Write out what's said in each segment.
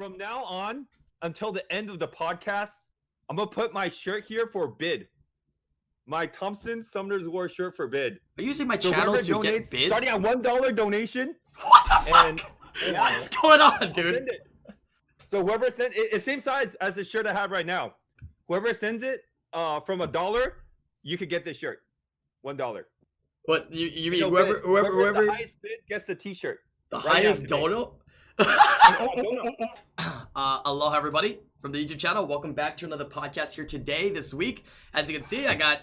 from now on until the end of the podcast, I'm gonna put my shirt here for bid. My Thompson Summoners War shirt for bid. Are you using my channel to get bids? Starting at $1 donation. What the fuck? What is going on, dude? So whoever sends it, it's same size as the shirt I have right now. Whoever sends it from $1, you could get this shirt. $1. What you mean? So whoever the highest bid gets the T-shirt. The highest dono. Aloha, everybody from the YouTube channel. Welcome back to another podcast here today. This week, as you can see, I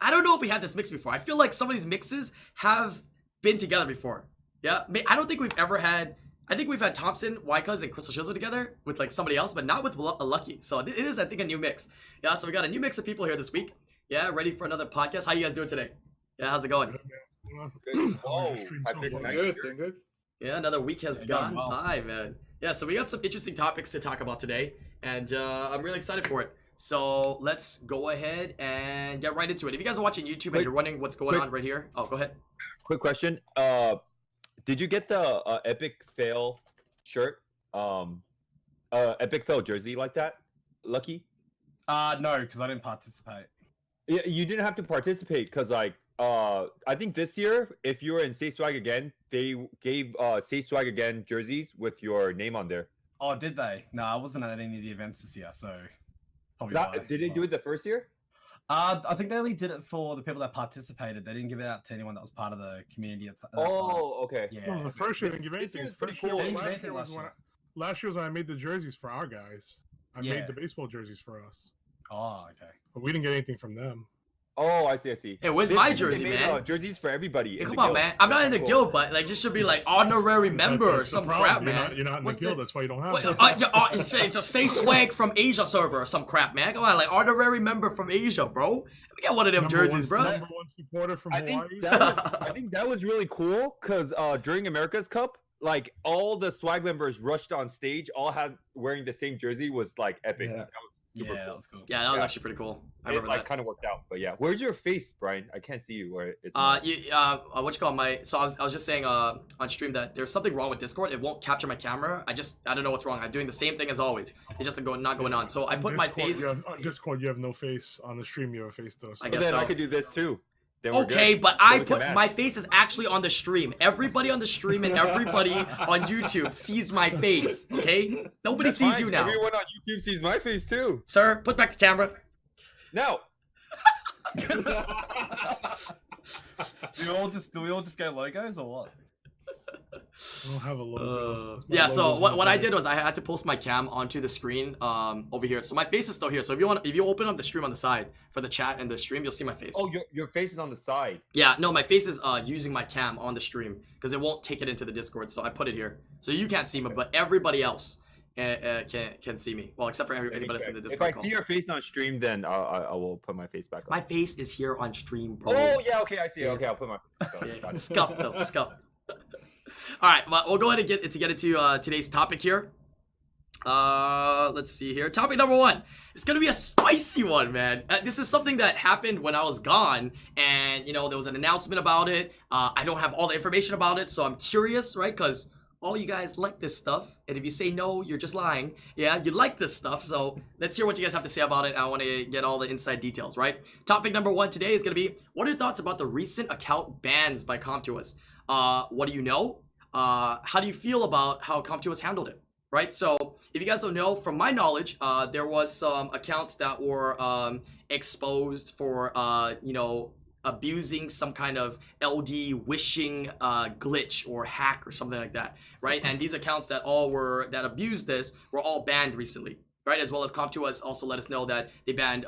don't know if we had this mix before. I feel like some of these mixes have been together before. Yeah, I don't think we've ever had. I think we've had Thompson, Wycuz, and Crystal Shizzle together with like somebody else, but not with Lucky. So it is, I think, a new mix. Yeah, so we got a new mix of people here this week. Yeah, ready for another podcast. How you guys doing today? Yeah, how's it going? Good. Yeah, another week has gone by, man. Yeah, so we got some interesting topics to talk about today, and I'm really excited for it. So let's go ahead and get right into it. If you guys are watching YouTube and you're wondering what's going on right here, go ahead. Quick question. Did you get the Epic Fail shirt? Epic Fail jersey like that, Lucky? No, because I didn't participate. Yeah, you didn't have to participate because I think this year, if you were in Say Swag Again, they gave Say Swag Again jerseys with your name on there. Oh, did they? No, I wasn't at any of the events this year, so probably did they do it the first year? I think they only did it for the people that participated. They didn't give it out to anyone that was part of the community. Okay. Yeah. No, the first year they didn't give anything. It's pretty cool. Last year was when I made the jerseys for our guys. I made the baseball jerseys for us. Oh, okay. But we didn't get anything from them. Oh, I see. Hey, where's my jersey, man? Jerseys for everybody. Hey, come on, man. I'm not in the guild, but like, just should be like honorary member or some crap, man. You're not in the guild, that's why you don't have it. It's a Stay Swag from Asia server or some crap, man. Come on, like honorary member from Asia, bro. We got one of them jerseys, bro. Number one supporter from Hawaii. I think that was really cool because during America's Cup, like all the swag members rushed on stage, all had wearing the same jersey, was like epic. Yeah. Cool. That was cool. Yeah, that was actually pretty cool. I remember that. Kind of worked out, but yeah. Where's your face, Brian? I can't see you. Where it's what you call I was just saying on stream that there's something wrong with Discord. It won't capture my camera. I don't know what's wrong. I'm doing the same thing as always. It's just not going on. So I put my face. On Discord, you have no face. On the stream, you have a face though. So. I guess I could do this too. Okay, but I put my face is actually on the stream. Everybody on the stream and everybody on YouTube sees my face. Okay, nobody sees you now. Everyone on YouTube sees my face too. Sir, put back the camera. No. Do we all just get logos or what? I don't have a logo. Yeah, so what I did was I had to post my cam onto the screen over here. So my face is still here. So if you open up the stream on the side for the chat and the stream, you'll see my face. Oh, your face is on the side. Yeah, no, my face is using my cam on the stream because it won't take it into the Discord. So I put it here. So you can't see me, but everybody else can see me. Well, except for anybody that's in the Discord. If I see your face on stream, then I will put my face back on. My face is here on stream, bro. Oh, yeah, okay, I see. Yes. Okay, I'll put my face on. Scuff, though, scuff. All right, well, we'll go ahead and get into today's topic here. Let's see here. Topic number 1. It's gonna be a spicy one, man. This is something that happened when I was gone, and there was an announcement about it. I don't have all the information about it, so I'm curious, right? Because all you guys like this stuff, and if you say no, you're just lying. Yeah, you like this stuff, so let's hear what you guys have to say about it. I want to get all the inside details, right? Topic number 1 today is gonna be, what are your thoughts about the recent account bans by Com2uS? What do you know? How do you feel about how Com2uS handled it, right? So if you guys don't know, from my knowledge, there was some accounts that were exposed for, abusing some kind of LD wishing glitch or hack or something like that, right? And these accounts that abused this were all banned recently, right? As well as Com2uS also let us know that they banned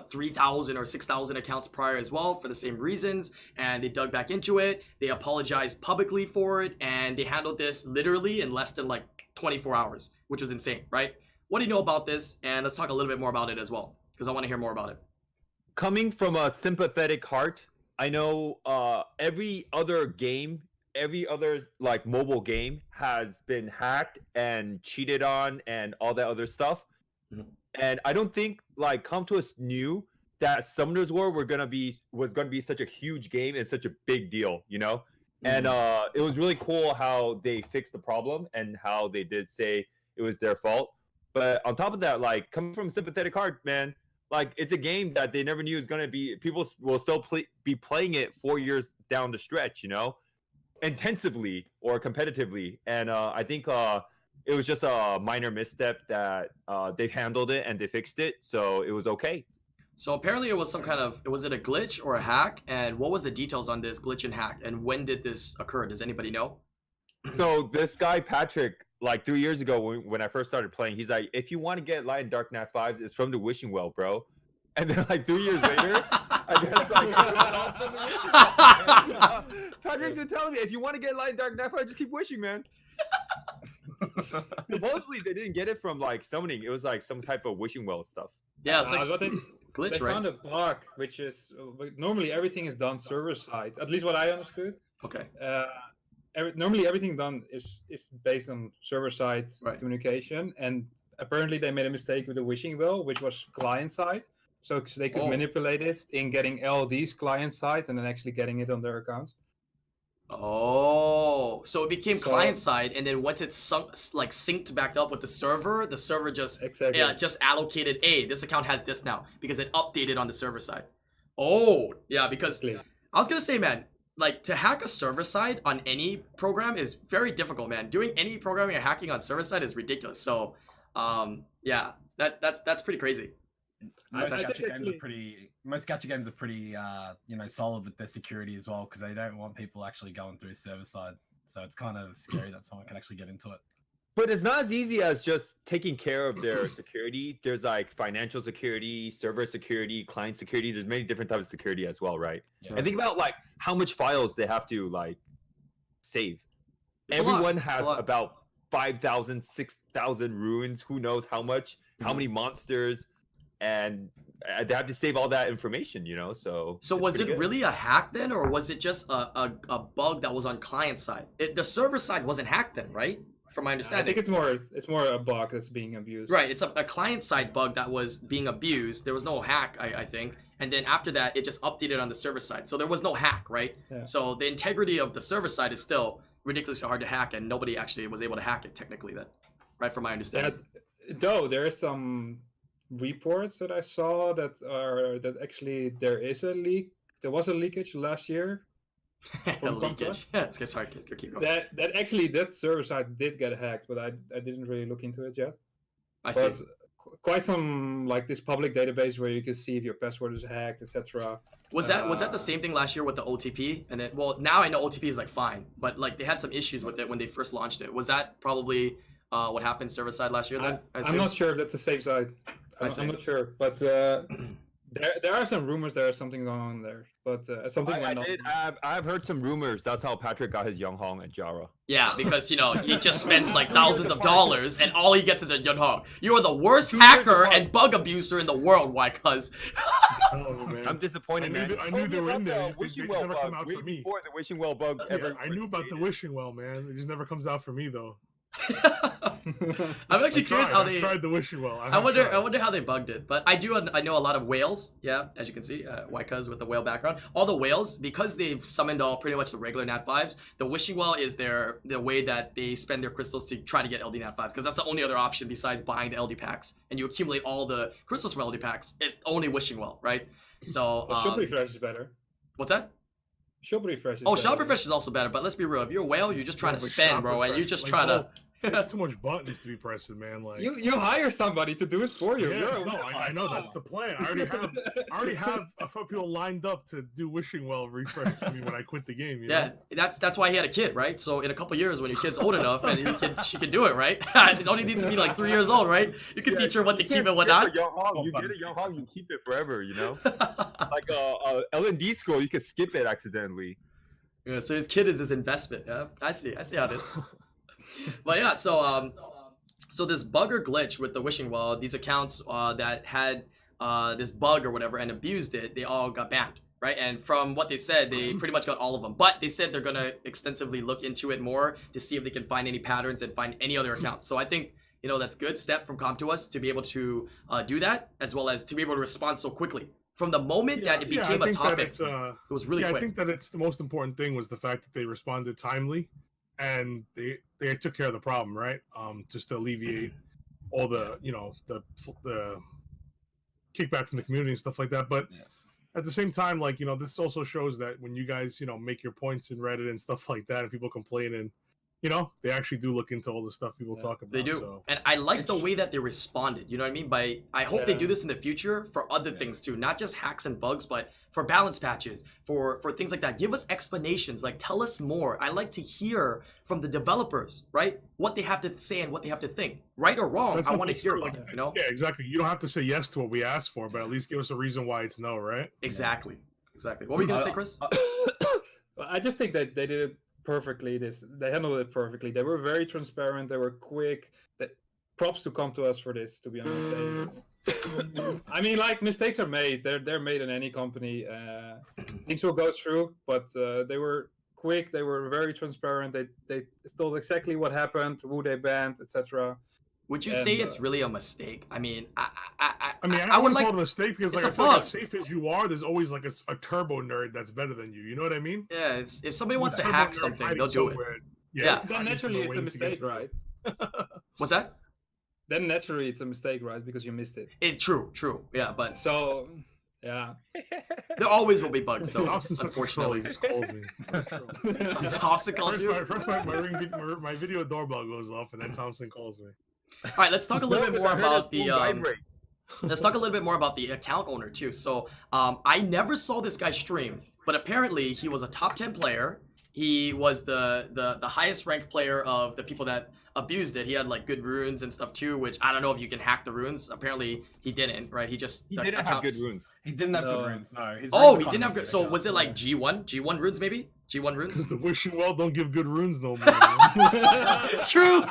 3,000 or 6,000 accounts prior as well for the same reasons, and they dug back into it. They apologized publicly for it, and they handled this literally in less than like 24 hours, which was insane, right? What do you know about this? And let's talk a little bit more about it as well, because I want to hear more about it. Coming from a sympathetic heart, I know every other like mobile game has been hacked and cheated on and all that other stuff. Mm-hmm. And I don't think like Com2uS knew that Summoners War was gonna be such a huge game and such a big deal, Mm-hmm. And it was really cool how they fixed the problem and how they did say, it was their fault. But on top of that, like coming from a sympathetic heart, man, like it's a game that they never knew was gonna be. People will still be playing it 4 years down the stretch, you know, intensively or competitively. And I think it was just a minor misstep that they handled it and they fixed it, so it was okay. So apparently it was some kind of, was it a glitch or a hack? And what was the details on this glitch and hack? And when did this occur? Does anybody know? So this guy Patrick, like 3 years ago when I first started playing, he's like, if you want to get light and dark nat 5s, it's from the wishing well, bro. And then like 3 years later, I guess like Patrick's been telling me, if you want to get light and dark nat 5, just keep wishing, man. Supposedly they didn't get it from like summoning. It was like some type of wishing well stuff. Yeah, it's like But glitch, they right? found a bug, which is normally everything is done server side. At least what I understood. Okay. Normally everything done is based on server side Right. communication, and apparently they made a mistake with the wishing well, which was client side. So they could manipulate it in getting LD's client side and then actually getting it on their accounts. Oh, so it became client side, and then once it's synced back up with the server just just allocated, hey, this account has this now because it updated on the server side. Oh, yeah, because I was gonna say, man, like to hack a server side on any program is very difficult, man. Doing any programming or hacking on server side is ridiculous. So, yeah, that's pretty crazy. Most gacha games are pretty solid with their security as well, because they don't want people actually going through server side. So it's kind of scary that someone can actually get into it. But it's not as easy as just taking care of their security. There's like financial security, server security, client security. There's many different types of security as well, right? Yeah. And think about like how much files they have to like save. Everyone has about 5,000, 6,000 ruins. Who knows how much? How many monsters? And they have to save all that information, you know. So was it really a hack then, or was it just a bug that was on client side? The server side wasn't hacked then, right? From my understanding, I think it's more a bug that's being abused. Right, it's a client side bug that was being abused. There was no hack, I think. And then after that, it just updated on the server side. So there was no hack, right? Yeah. So the integrity of the server side is still ridiculously hard to hack, and nobody actually was able to hack it technically then, right? From my understanding. Though there is some reports that I saw that actually there is a leak. There was a leakage last year. Leakage. Okay, sorry, kids, keep going. That server side did get hacked, but I didn't really look into it yet. I see. Quite some like this public database where you can see if your password is hacked, etc. Was that the same thing last year with the OTP? And then, well, now I know OTP is like fine, but like they had some issues with it when they first launched it. Was that probably what happened server side last year? Then I'm not sure if that's the same side. I'm not sure, but there are some rumors there is something going on there, but something. I've heard some rumors. That's how Patrick got his Younghong at Jara. Yeah, because he just spends like thousands of dollars, and all he gets is a Younghong. You are the worst hacker and bug abuser in the world. Why? Cause I'm disappointed, man. I knew they were in there. Wishing They well never bug come out for me. before the wishing well bug ever. I knew about the wishing well, man. It just never comes out for me though. I'm actually curious how they tried the wishing well. I wonder how they bugged it. But I know a lot of whales. Yeah, as you can see, Waika's with the whale background. All the whales, because they've summoned all pretty much the regular Nat 5s. The wishing well is the way that they spend their crystals to try to get LD Nat 5s, because that's the only other option besides buying the LD packs, and you accumulate all the crystals from LD packs. It's only wishing well, right? So Shop refresh is better. What's that? Shop refresh is shop refresh is also better, but let's be real. If you're a whale, you're just trying to spend, bro, and you just try to. There's too much buttons to be pressing, man. Like you hire somebody to do it for you. Yeah, I know that's the plan. I already have a few people lined up to do wishing well refresh for me when I quit the game. You know? That's why he had a kid, right? So in a couple years, when your kid's old enough and she can do it, right? It only needs to be like 3 years old, right? You can teach her what to keep and what not. You get a Younghong, you keep it forever, you know. Like a LND scroll, you can skip it accidentally. Yeah, so his kid is his investment. Yeah, I see how it is. But yeah, so this bug or glitch with the wishing well, these accounts that had this bug or whatever and abused it, they all got banned, right? And from what they said, they pretty much got all of them. But they said they're gonna extensively look into it more to see if they can find any patterns and find any other accounts. So I think that's a good step from Com2uS to be able to do that, as well as to be able to respond so quickly. From the moment that it became a topic, it was really quick. I think that it's the most important thing was the fact that they responded timely. and they took care of the problem, right? Just to alleviate all the the kickback from the community and stuff like that. But at the same time, like, this also shows that when you guys, make your points in Reddit and stuff like that, and people complain, and they actually do look into all the stuff people talk about. They do. So. And I like the way that they responded. You know what I mean? I hope they do this in the future for other things too, not just hacks and bugs, but for balance patches, for things like that. Give us explanations, like tell us more. I like to hear from the developers, right? What they have to say and what they have to think. Right or wrong, I want to hear about it, Yeah, exactly. You don't have to say yes to what we asked for, but at least give us a reason why it's no, right? Exactly. What were you going to say, Chris? I just think that they did it perfectly. They handled it perfectly. They were very transparent. They were quick. Props to Com2uS for this, to be honest. I mean, like, mistakes are made. They're made in any company. Things will go through, but they were quick. They were very transparent. They told exactly what happened, who they banned, etc. Would you say it's really a mistake? I mean, I wouldn't call it a mistake because, like, I feel like as safe as you are, there's always like a turbo nerd that's better than you. You know what I mean? Yeah. If somebody wants to hack something, they'll do it. Yeah. Then naturally, it's a mistake, right? What's that? Then naturally, it's a mistake, right? Because you missed it. It's true. Yeah, but so. Yeah. There always will be bugs, though. Unfortunately, just calls me. Thompson calls you. First, my video doorbell goes off, and then Thompson calls me. All right, let's talk a little bit more about the. Let's talk a little bit more about the account owner too. So, I never saw this guy stream, but apparently he was a top 10 player. He was the highest ranked player of the people that abused it. He had like good runes and stuff too, which I don't know if you can hack the runes. Apparently he didn't, right? He didn't have good runes. He didn't have good runes. No. He didn't have good. So was it like G1 runes maybe? G1 runes? The wishing well don't give good runes no more. True.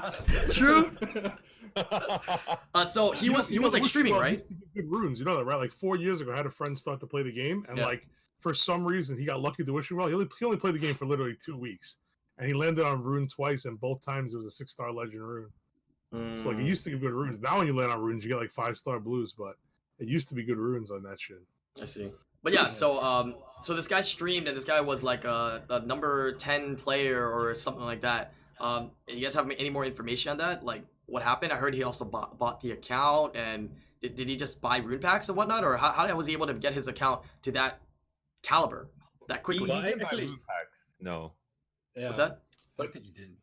So he was like streaming, right? Good runes, you know that, right? Like 4 years ago, I had a friend start to play the game, and like for some reason he got lucky to wishing well. He only played the game for literally 2 weeks. And he landed on rune twice, and both times it was a 6-star legend rune. So like, it used to give good runes. Now when you land on runes, you get like 5-star blues, but it used to be good runes on that shit. I see. But yeah, so this guy streamed, and this guy was like a number 10 player or something like that. You guys have any more information on that? Like, what happened? I heard he also bought the account, and did he just buy rune packs and whatnot, or how was he able to get his account to that caliber that quickly? He didn't buy rune packs. No. Yeah. What's that? I think you did.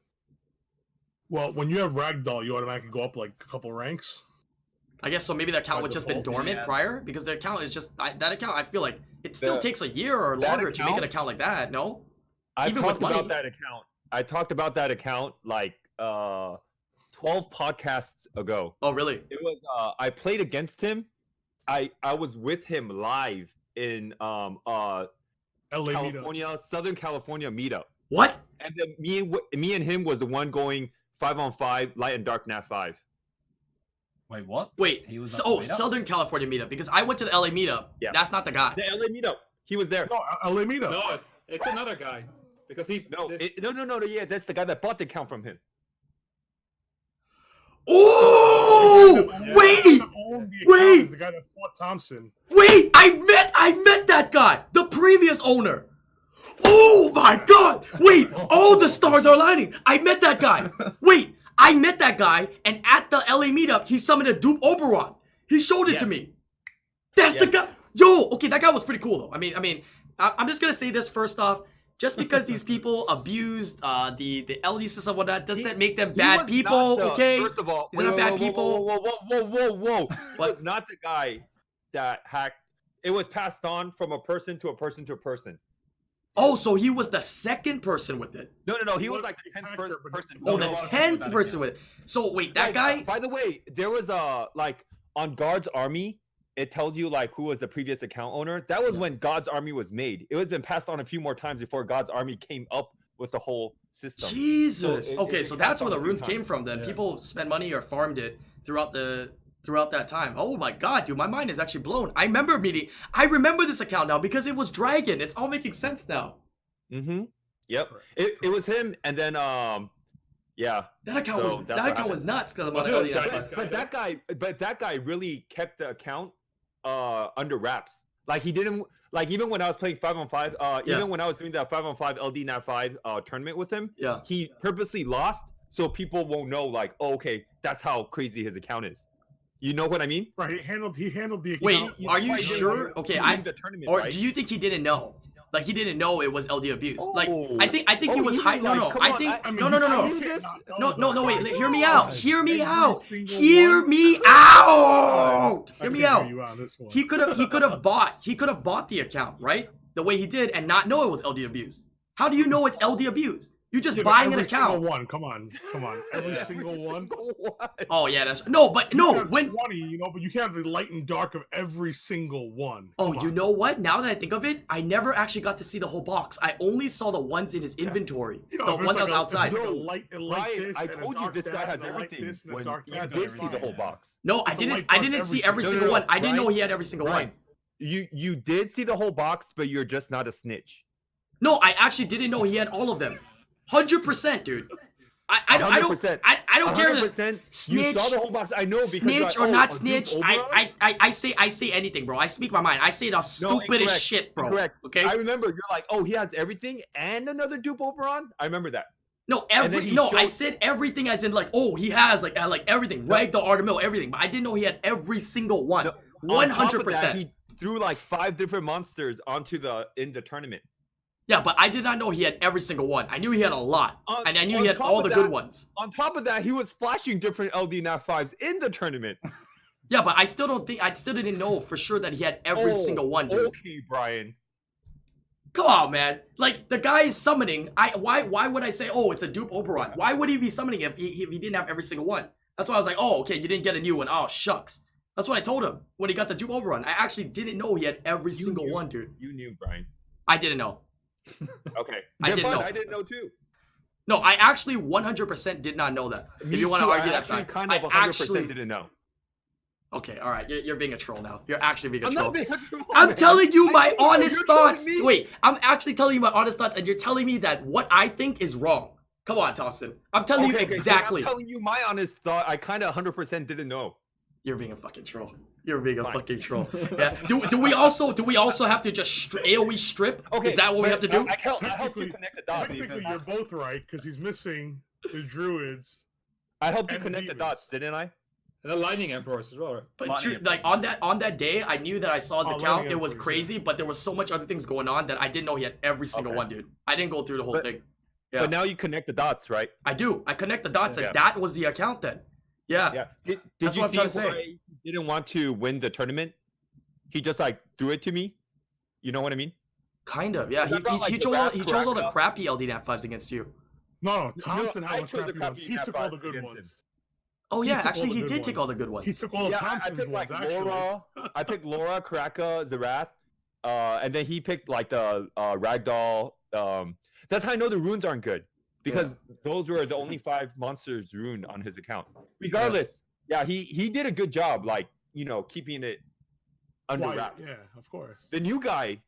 Well, when you have ragdoll, you automatically go up like a couple ranks. I guess so. Maybe the account was just been dormant prior, because the account is just that account. I feel like it still takes a year or longer to make an account like that. No, I talked about that account. I talked about that account like 12 podcasts ago. Oh, really? It was. I played against him. I was with him live in LA California, Southern California meetup. What? And then me and him was the one going 5-on-5 light and dark Nat 5. Wait, what? Wait. He was Southern California meetup, because I went to the LA meetup. Yeah. That's not the guy. The LA meetup. He was there. No, LA meetup. No, it's another guy. Because he no, yeah, that's the guy that bought the account from him. Oh, wait. The guy that fought Thompson. Wait, I met that guy, the previous owner. Oh my god! Wait, all the stars are aligning. I met that guy. Wait, I met that guy, and at the LA meetup, he summoned a dupe Oberon. He showed it to me. That's the guy. Yo, okay, that guy was pretty cool though. I mean, I'm just gonna say this first off. Just because these people abused the LD system and whatnot doesn't make them bad people, okay? First of all, these are bad people. Whoa. Was not the guy that hacked. It was passed on from a person to a person to a person. Oh, so he was the second person with it. No. He was like the 10th person. Oh, the 10th person with it. So wait, that guy. By the way, there was like on God's Army. It tells you like who was the previous account owner. That was when God's Army was made. It was been passed on a few more times before God's Army came up with the whole system. Jesus. So that's where the runes came from. Then people spent money or farmed it throughout that time. Oh my god, dude, my mind is actually blown. I remember this account now because it was Dragon. It's all making sense now. Mm-hmm. Yep. It was him, and then yeah. That account was nuts. But that guy really kept the account under wraps. Like he didn't like even when I was playing 5-on-5, Yeah. even when I was doing that 5-on-5 LD-NAT5 tournament with him, Yeah. he purposely lost so people won't know like, oh, okay, that's how crazy his account is. You know what I mean? Right, he handled the account. Wait, are you Why didn't sure? he Okay, win the tournament, or right? do you think he didn't know? Like he didn't know it was LD abuse. Like Oh. I think he Oh, was he high. didn't, No, like, no. come I on, think I mean, no, no, no, I no. knew this. No, wait. Hear me God. out. Hear me Every out. single Hear one? me out. I Hear me can't out. hear you on this one. He could have bought the account, right? The way he did and not know it was LD abuse. How do you know it's LD abuse? You just Yeah, but buying an every single account. one. Come on. Every single one. Oh yeah, that's no, but You no. have When 20, you know, but you can't have the light and dark of every single one. oh, Come you on. know what? Now that I think of it, I never actually got to see the whole box. I only saw the ones in his inventory. You know, The if it's one that was like outside. if it's a light Brian, this I and a told you dark this guy that has and a light everything. this and a When dark you that, did that's see the fine. whole box. No, I It's a didn't. light I dark didn't see everything. every No, no, single no, one. I didn't know Brian, he had every single Brian, one. you did see the whole box, but you're just not a snitch. No, I actually didn't know he had all of them. 100%, dude. I don't 100%. I don't care this 100%. snitch. You saw the whole box. I know because you're Snitch like, or oh, not a Duke snitch, Oberon? I say anything, bro. I speak my mind. I say the No, stupidest incorrect, shit, bro. incorrect. Okay? I remember you're like, oh, he has everything and another dupe Oberon. I remember that. No, and then he I showed- said everything as in like, oh, he has like everything, reg the Artemil, everything. But I didn't know he had every single one. No, on top of that, 100%. he threw like 5 different monsters onto in the tournament. Yeah, but I did not know he had every single one. I knew he had a lot, and I knew on he had top all of the that- good ones. On top of that, he was flashing different LD-NAT5s in the tournament. Yeah, but I still didn't know for sure that he had every single one, dude. Okay, Brian. Come on, man. Like the guy is summoning. Why would I say, oh, it's a dupe Oberon? Why would he be summoning if he didn't have every single one? That's why I was like, oh, okay, you didn't get a new one. Oh, shucks. That's what I told him when he got the dupe Oberon. I actually didn't know he had every single knew. one, dude. You knew, Brian. I didn't know. Okay. I Yeah, didn't fine, know. I didn't know too. No, I actually 100% did not know that. If you want to argue that fact, kind of 100% didn't know. Okay, all right, you're being a troll now. You're actually being a I'm troll. not being a troll, I'm man. telling you my I think honest you're trolling thoughts. me. Wait, I'm actually telling you my honest thoughts, and you're telling me that what I think is wrong. Come on, Thompson. I'm telling you Okay, so exactly. I'm telling you my honest thought. I kind of 100% didn't know. You're being a fucking troll. You're being a Fine. fucking troll. Yeah. Do we also have to just AOE strip? Okay, Is that what we but have to do? I help you Technically- connect the dots. Technically, you're both right because he's missing the druids. I helped you and connect the demons. dots, didn't I? And the Lightning Emperors as well, right? But Lightning true, like on that day, I knew that I saw his Oh, account. Lightning It was Emperors, crazy, but there was so much other things going on that I didn't know he had every single Okay. one, dude. I didn't go through the whole But- thing. Yeah. But now you connect the dots, right? I do. I connect the dots, Yeah. and that was the account then. Yeah. Yeah. Did That's you what I'm see trying to say. why he didn't want to win the tournament? He just like threw it to me. You know what I mean? Kind of. Yeah. What about, like, He the chose all the Baraka? crappy LD-NAT5s against you. No, Thompson I had the chose the crappy ones. crappy He took all the Nat5 good against ones. him. Oh He yeah, took all actually the he good did take ones. all the good ones. He took all of Yeah, I Thompson's picked ones, like actually. Laura. I picked Laura, Kraka, Zerath, and then he picked like the Ragdoll. That's how I know the runes aren't good because those were the only 5 monsters rune on his account. Regardless, yeah, he did a good job, like keeping it under Quiet, wraps. yeah, of course. The new guy,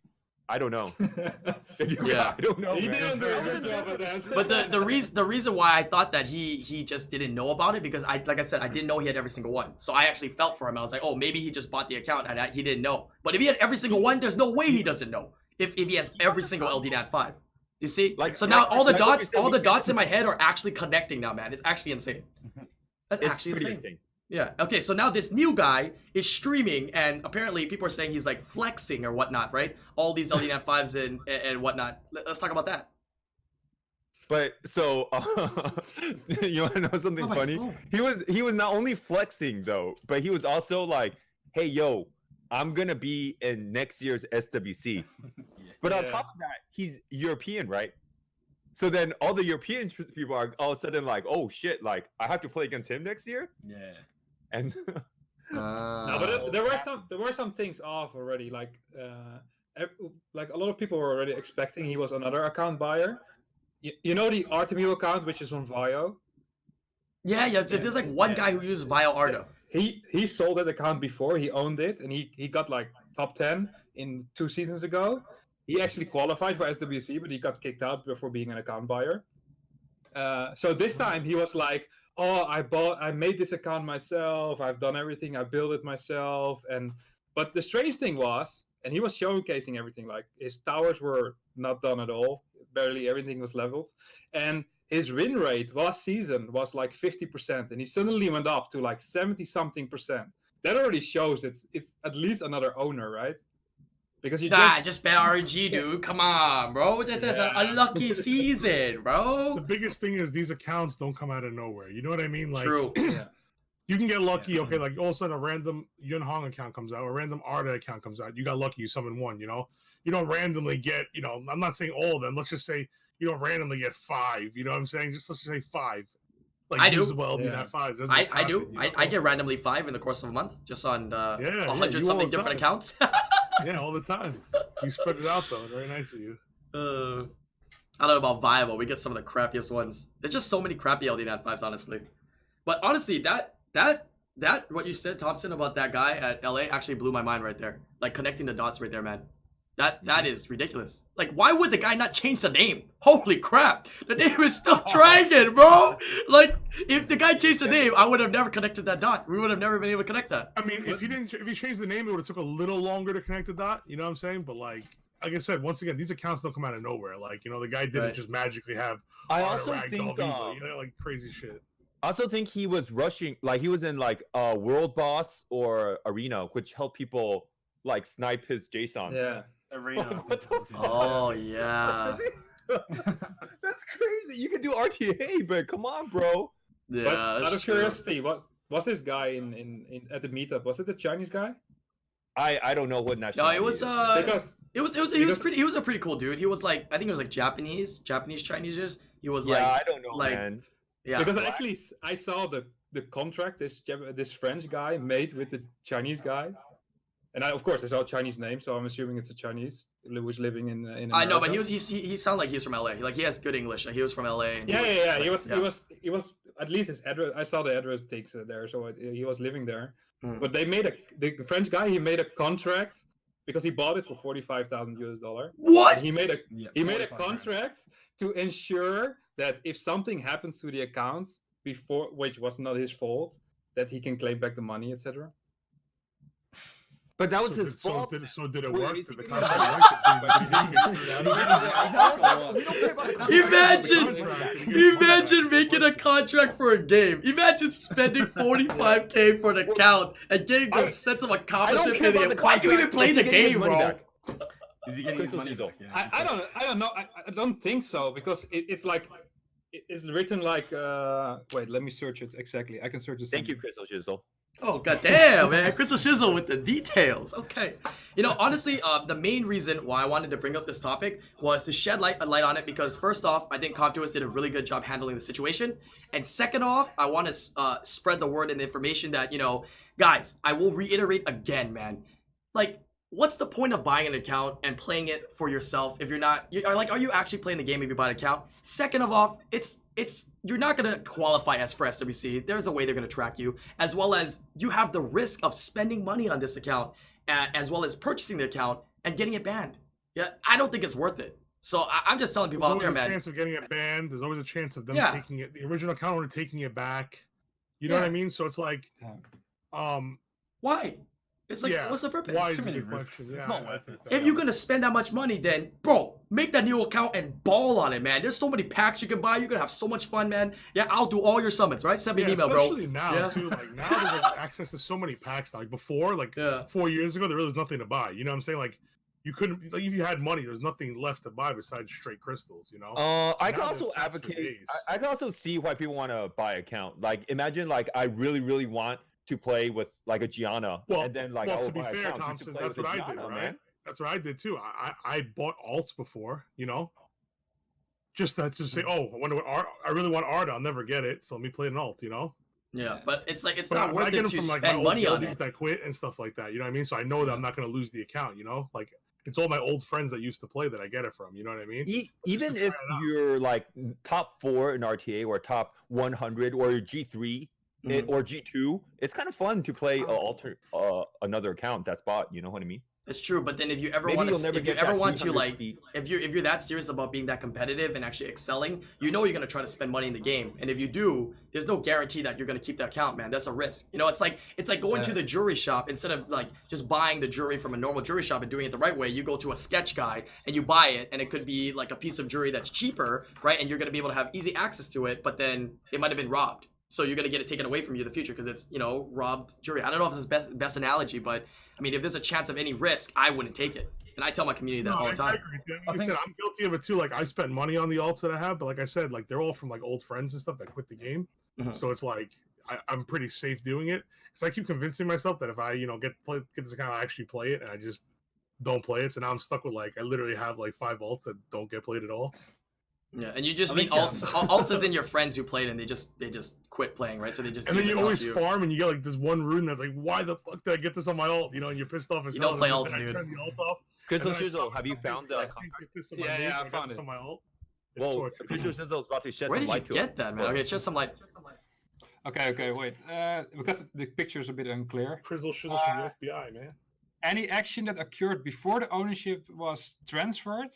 I don't know. The new Yeah. guy, I don't know. He man. didn't do a good job at that. But the reason why I thought that he just didn't know about it because like I said I didn't know he had every single one. So I actually felt for him. I was like, oh, maybe he just bought the account and he didn't know. But if he had every single one, there's no way he doesn't know. If he has every single LD-NAT5. You see? Like- so now like- all the like what dots, you said, all the he- dots in my head are actually connecting now, man. It's actually insane. That's It's actually pretty insane. insane. Yeah. Okay. So now this new guy is streaming, and apparently people are saying he's like flexing or whatnot, right? All these LD-NAT5s and whatnot. Let's talk about that. But so you want to know something Oh, my funny? phone. He was not only flexing though, but he was also like, "Hey, yo, I'm gonna be in next year's SWC." But on Yeah. top of that, he's European, right? So then all the European people are all of a sudden like, "Oh shit! Like I have to play against him next year." Yeah. And No, but there were some things off already. Like a lot of people were already expecting he was another account buyer. You know the Artemio account, which is on Vio. Yeah. There's like one guy who uses Vile Ardo. He sold that account before. He owned it, and he got like top 10 in 2 seasons ago. He actually qualified for SWC, but he got kicked out before being an account buyer. So this time he was like, "Oh, I made this account myself. I've done everything. I built it myself." But the strange thing was, and he was showcasing everything. Like his towers were not done at all, barely everything was leveled, and his win rate last season was like 50%, and he suddenly went up to like 70-something%. That already shows it's at least another owner, right? Because you just bet RNG, dude. Come on, bro. That's a lucky season, bro. The biggest thing is these accounts don't come out of nowhere. You know what I mean? Like, True. You can get lucky. Okay, like all of a sudden a random Yun Hong account comes out, a random RTA account comes out. You got lucky. You summon one. You know, you don't randomly get. You know, I'm not saying all of them. Let's just say you don't randomly get 5. You know what I'm saying? Just let's just say 5. Like I do. Well, yeah. Not 5. I do. I get randomly 5 in the course of a month, just on 100 something different accounts. Yeah, all the time. You spread it out though. Very nice of you. I don't know about Viable. We get some of the crappiest ones. There's just so many crappy LD-NAT 5s, honestly. But honestly, that what you said, Thompson, about that guy at LA actually blew my mind right there. Like connecting the dots right there, man. That is ridiculous. Like, why would the guy not change the name? Holy crap! The name is still Dragon, bro. Like, if the guy changed the name, I would have never connected that dot. We would have never been able to connect that. I mean, if he changed the name, it would have took a little longer to connect the dot. You know what I'm saying? But like I said, once again, these accounts don't come out of nowhere. Like, you know, the guy didn't just magically have. I also think you know, like crazy shit. I also think he was rushing, like he was in like World Boss or Arena, which helped people like snipe his JSON. Yeah. Arena. Oh yeah. That's crazy. You can do RTA, but come on, bro. Yeah. But out of curiosity, what was this guy in at the meetup? Was it the Chinese guy? I don't know what nationality. No, it was because he was a pretty cool dude. He was like, I think it was like Japanese Chinese. He was like, I don't know, like, man. Yeah. Because actually I saw the contract this French guy made with the Chinese guy. And of course I saw a Chinese name, so I'm assuming it's a Chinese who's living in America. I know, but he sounded like he's from LA. Like he has good English. Like, he was from LA. And he was at least his address. I saw the address takes there, so he was living there. But they made the French guy. He made a contract because he bought it for $45,000. What? And he made a contract to ensure that if something happens to the account before, which was not his fault, that he can claim back the money, etc. But that was his fault. So did it work? Did the contract Imagine making a contract for a game. Imagine spending $45K for an account and getting the sense of accomplishment in the game. Why are you even playing the game, bro? Is he getting his money back? Yeah, I don't know. I don't think so, because it's like it's written like wait, let me search it exactly. I can search it. Thank you, Crystal Shizzle. Oh, goddamn, man. Crystal Shizzle with the details. Okay. You know, honestly, the main reason why I wanted to bring up this topic was to shed light on it, because first off, I think Com2uS did a really good job handling the situation. And second off, I want to spread the word and the information that, you know, guys, I will reiterate again, man. Like, what's the point of buying an account and playing it for yourself if you're not, are you actually playing the game if you buy an account? Second of all, you're not going to qualify as for SWC. There's a way they're going to track you, as well as you have the risk of spending money on this account, as well as purchasing the account and getting it banned. Yeah, I don't think it's worth it. So I'm just telling people out there, man. There's always a chance of getting it banned. There's always a chance of them taking it, the original account owner taking it back. You know what I mean? So it's like, why? It's like, what's the purpose? Why is it's not worth it. If you're gonna spend that much money, then bro, make that new account and ball on it, man. There's so many packs you can buy. You're gonna have so much fun, man. Yeah, I'll do all your summons, right? Send me an email, bro. Especially now, too. Like, now there's like access to so many packs. Like before, like 4 years ago, there really was nothing to buy. You know what I'm saying? Like, you couldn't, like, if you had money, there's nothing left to buy besides straight crystals, you know? I can also advocate, I can also see why people want to buy an account. Like, imagine, like, I really, really want to play with like a Gianna, and then like to be fair, Thompson, that's what I did, right? Man. That's what I did too. I bought alts before, you know, just to say, oh, I wonder what I really want art. I'll never get it, so let me play an alt, you know. Yeah, but it's like it's not worth it to spend money on it. That quit and stuff like that. You know what I mean? So I know that I'm not going to lose the account. You know, like it's all my old friends that used to play that I get it from. You know what I mean? Even if you're like top 4 in RTA or top 100 or G3. Or G2, it's kind of fun to play another account that's bought. You know what I mean? It's true, but then if you ever Maybe want you'll to, never if you get ever that want to 300 like, speed. if you're that serious about being that competitive and actually excelling, you know you're gonna try to spend money in the game, and if you do, there's no guarantee that you're gonna keep that account, man. That's a risk. You know, it's like going to the jewelry shop instead of like just buying the jewelry from a normal jewelry shop and doing it the right way. You go to a sketch guy and you buy it, and it could be like a piece of jewelry that's cheaper, right? And you're gonna be able to have easy access to it, but then it might have been robbed. So you're gonna get it taken away from you in the future because it's, you know, robbed jewelry. I don't know if this is best analogy, but I mean, if there's a chance of any risk, I wouldn't take it. And I tell my community that all the time. I agree. Like I said, I'm guilty of it too. Like I spent money on the alts that I have, but like I said, like they're all from like old friends and stuff that quit the game. So it's like I'm pretty safe doing it because I keep convincing myself that if I, you know, get this account, I actually play it, and I just don't play it. So now I'm stuck with like I literally have like 5 alts that don't get played at all. Yeah, and you just meet alts. Alts is in your friends who played and they just quit playing, right? So they just and then you always farm and you get like this one rune that's like, why the fuck did I get this on my alt? You know, and you're pissed off. You don't play alts, dude. Turn the alt off. Crystal Shizzle, have you found the? Yeah, I found it. On my alt. Well, Crystal Shizzle is about to shed Where some did you light to get it. that, man? Okay, shed some light. Okay, wait. Because the picture is a bit unclear. Crystal Shizzle from the FBI, man. Any action that occurred before the ownership was transferred,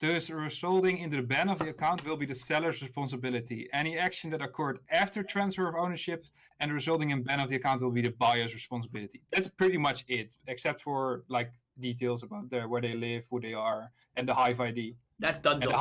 thus resulting in the ban of the account, will be the seller's responsibility. Any action that occurred after transfer of ownership and resulting in ban of the account will be the buyer's responsibility. That's pretty much it, except for like details about where they live, who they are, and the Hive ID. That's done. And the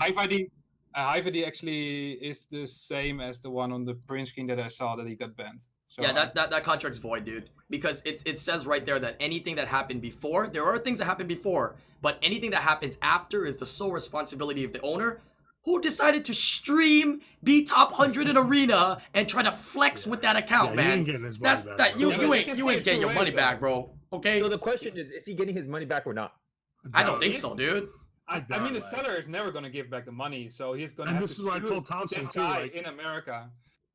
Hive ID actually is the same as the one on the print screen that I saw that he got banned. So yeah, that contract's void, dude. Because it says right there that anything that happened before, there are things that happened before, but anything that happens after is the sole responsibility of the owner, who decided to stream, be top 100 in arena, and try to flex with that account, man. That's that you ain't getting your money back, bro. Okay. So the question is he getting his money back or not? I don't think so, dude. I mean, the seller is never going to give back the money, so he's going to. And have this to is what I told Thompson this too. guy Like, in America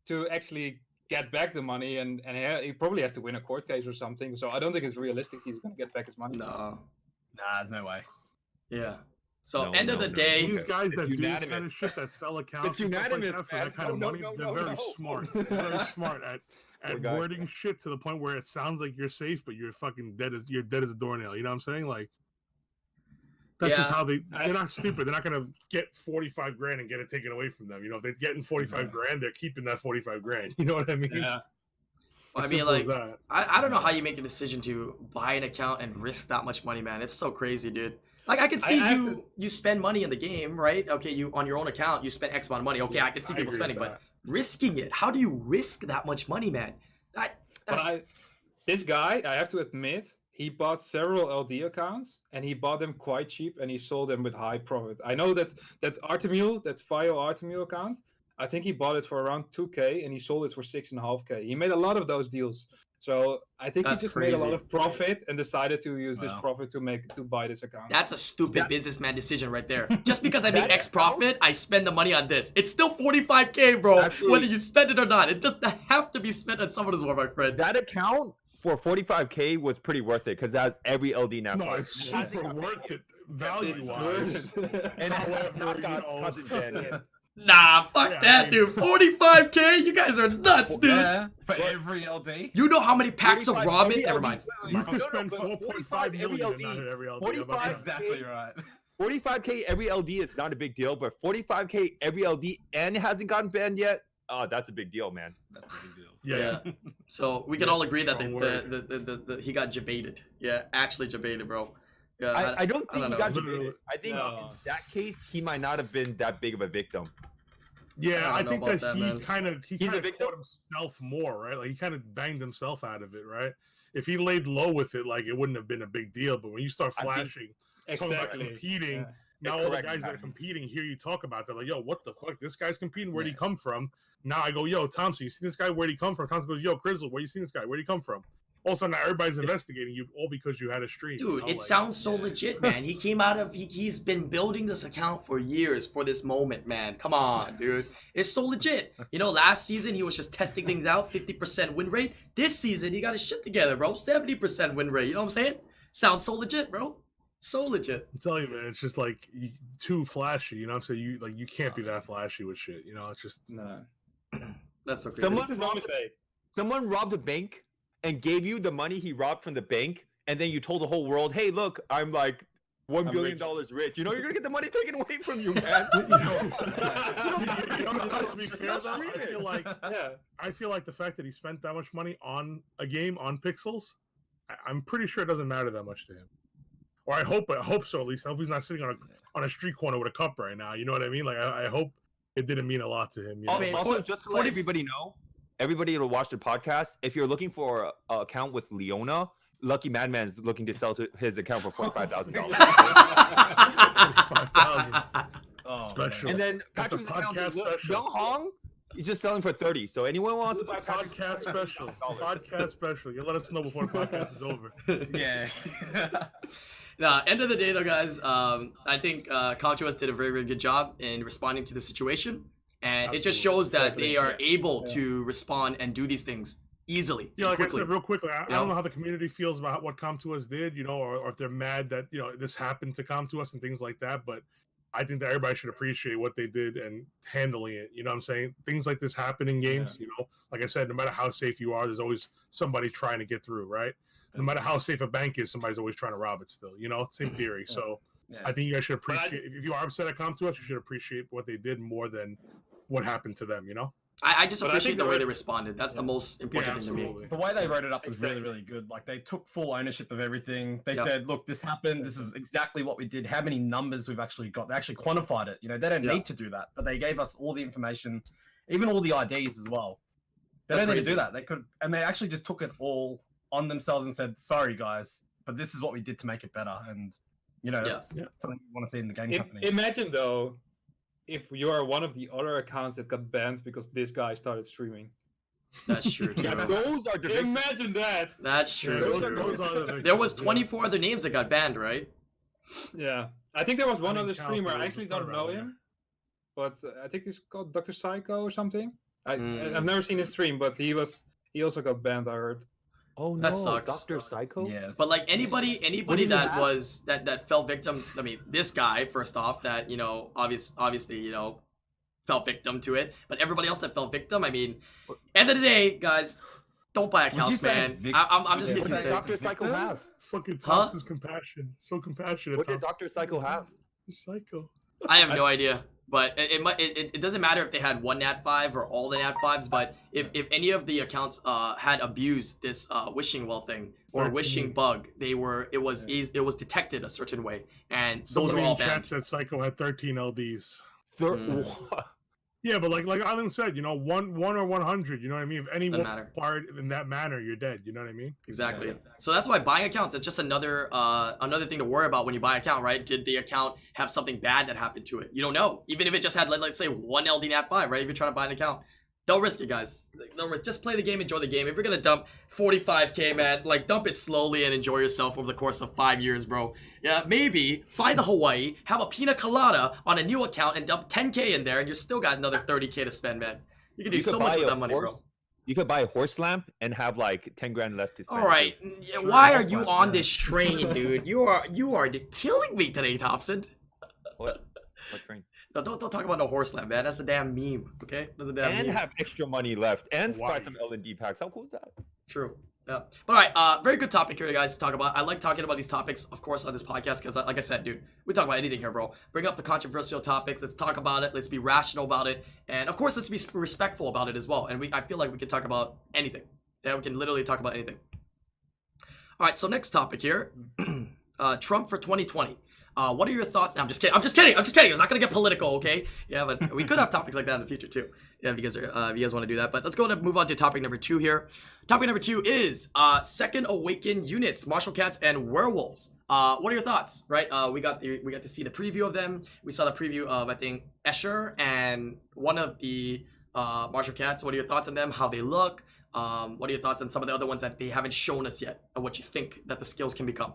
to actually get back the money, and he probably has to win a court case or something. So I don't think it's realistic he's going to get back his money. No. Nah, there's no way. Yeah. So end of the day, these guys that do this kind of shit, that sell accounts, It's unanimous, like that for that kind of money, they're very smart. They're very smart at wording shit to the point where it sounds like you're safe, but you're fucking dead as a doornail. You know what I'm saying? Like that's just how they're not stupid. They're not gonna get 45 grand and get it taken away from them. You know, if they're getting 45 grand, they're keeping that 45 grand. You know what I mean? Yeah. I mean, like, I don't know how you make a decision to buy an account and risk that much money, man. It's so crazy, dude. Like, I can see you spend money in the game, right? Okay, you on your own account, you spend X amount of money. Okay, I can see people spending, but risking it, how do you risk that much money, man? This guy, I have to admit, he bought several LD accounts, and he bought them quite cheap, and he sold them with high profit. I know that Artemil, that Fio Artemil account, I think he bought it for around 2K, and he sold it for 6.5K. He made a lot of those deals. So I think he just made a lot of profit and decided to use this profit to buy this account. That's a stupid businessman decision right there. Just because I make X profit, I spend the money on this. It's still 45K, bro. Actually, whether you spend it or not, it doesn't have to be spent on someone as well, my friend. That account for 45K was pretty worth it because that's every LD now. No, it's super worth it value-wise. And it's not got Nah, fuck that, dude. 45K? You guys are nuts, dude. Yeah, for every LD. You know how many packs of ramen? Never mind. You can spend 4.5 million and not hit every LD. 45, exactly right. 45K every LD is not a big deal, but 45K every LD and it hasn't gotten banned yet. That's a big deal, man. That's a big deal. Yeah. So we can all agree that he got jebaited. Yeah, actually jebaited, bro. Yeah, I don't think he got jebaited. I think in that case he might not have been that big of a victim. Yeah, I think that he kind of caught himself more, right? Like he kind of banged himself out of it, right? If he laid low with it, like it wouldn't have been a big deal. But when you start flashing, talking about competing, now all the guys that are competing hear you talk about that, like, yo, what the fuck? This guy's competing. Where'd he come from? Now I go, yo, Thompson, you see this guy? Where'd he come from? Thompson goes, yo, Crizzle, where you seen this guy? Where'd he come from? All of a sudden, now everybody's investigating you all because you had a stream. Dude, it sounds so legit, man. He came out of he's been building this account for years for this moment, man. Come on, dude. It's so legit. You know, last season he was just testing things out, 50% win rate. This season he got his shit together, bro. 70% win rate. You know what I'm saying? Sounds so legit, bro. So legit. I'm telling you, man, it's just like too flashy. You know what I'm saying? You can't be that flashy with shit. You know, it's just That's so crazy. Someone robbed a bank and gave you the money he robbed from the bank and then you told the whole world, "Hey, look, I'm like $1 I'm billion rich. rich." You know, you're gonna get the money taken away from you, man. To be fair, though, I feel like the fact that he spent that much money on a game on pixels, I'm pretty sure it doesn't matter that much to him. Or I hope so. At least I hope he's not sitting on a street corner with a cup right now. You know what I mean? Like I hope it didn't mean a lot to him. You know? I mean, Also, just to let everybody know, everybody that'll watch the podcast, if you're looking for an account with Leona, Lucky Madman's looking to sell his account for $45,000. Oh, Special. And then That's a Patrick's account podcast is special. Young Hong. He's just selling for 30. So anyone wants to buy Podcast special. Podcast special. You let us know before the podcast is over. Yeah. Now, end of the day, though, guys, I think Com2uS did a very, very good job in responding to the situation, and it just shows that they are able to respond and do these things easily. Yeah, like quickly. I said, real quickly, I don't know how the community feels about what Com2uS did, you know, or if they're mad that this happened to Com2uS and things like that. But I think that everybody should appreciate what they did and handling it. You know what I'm saying? Things like this happen in games. You know, like I said, no matter how safe you are, there's always somebody trying to get through, right? No matter how safe a bank is, somebody's always trying to rob it still, you know, same theory. So I think you guys should appreciate, if you are upset at Com2uS, you should appreciate what they did more than what happened to them, you know? I just appreciate the way they responded. That's the most important thing to me. The way they wrote it up was really, really good. Like, they took full ownership of everything. They said, look, this happened. This is exactly what we did. How many numbers we've actually got. They actually quantified it. You know, they don't need to do that, but they gave us all the information, even all the IDs as well. They don't need to do that. They could, and they actually just took it all on themselves and said, sorry, guys, but this is what we did to make it better. And, you know, that's something you want to see in the game company. Imagine, though, if you are one of the other accounts that got banned because this guy started streaming. That's true, too. Those are the Imagine that. That's true. Those are There was 24 other names that got banned, right? Yeah. I think there was one other count streamer. those I actually before don't know that, him. But I think he's called Dr. Psycho or something. I've never seen his stream, but he also got banned, I heard. Oh no, That sucks. Dr. Psycho? Yes. But like anybody that was that fell victim. I mean, this guy first off, that obviously fell victim to it. But everybody else that fell victim, I mean, end of the day, guys, don't buy accounts, man. I'm just What gonna did say, Dr. Psycho have? fucking Thompson's compassion. So compassionate. What did Dr. Psycho have? Psycho. I have no idea. But it doesn't matter if they had one NAT5 or all the NAT5s, but if any of the accounts had abused this wishing well thing or wishing bug, it was detected a certain way, and those were all in chat banned. said Psycho had 13 LDs. Yeah, but like Island said, one or 100, you know what I mean? If any Doesn't one matter. part in that manner, you're dead. You know what I mean? Exactly. So that's why buying accounts, it's just another thing to worry about when you buy an account, right? Did the account have something bad that happened to it? You don't know. Even if it just had, let's say, one LD NAT5, right? If you're trying to buy an account. Don't risk it, guys. Don't risk. Just play the game, enjoy the game. If you're gonna dump 45K, man, like dump it slowly and enjoy yourself over the course of 5 years, bro. Yeah, maybe fly to Hawaii, have a pina colada on a new account, and dump 10K in there, and you still got another 30K to spend, man. You can do so much with that money, bro. You could buy a horse lamp and have like 10 grand left to spend. All right, why are you on this train, dude? You are killing me today, Thompson. What train? No, don't talk about no horse land, man. That's a damn meme, okay? That's a damn And meme. have extra money left and buy Hawaii. some L&D packs. How cool is that? True. Yeah. But all right, very good topic here, guys, to talk about. I like talking about these topics, of course, on this podcast because, like I said, dude, we talk about anything here, bro. Bring up the controversial topics. Let's talk about it. Let's be rational about it, and of course, let's be respectful about it as well. And I feel like we can talk about anything. Yeah, we can literally talk about anything. All right, so next topic here, Trump for 2020. What are your thoughts? No, I'm just kidding. It's not gonna get political, okay? Yeah, but we could have topics like that in the future too. Yeah, if you guys want to do that. But let's go and move on to topic number 2 here. Topic number 2 is Second Awakened units, Martial Cats and Werewolves. What are your thoughts? Right? We got to see the preview of them. We saw the preview of, I think, Escher and one of the Martial Cats. What are your thoughts on them? How they look? What are your thoughts on some of the other ones that they haven't shown us yet, and what you think that the skills can become?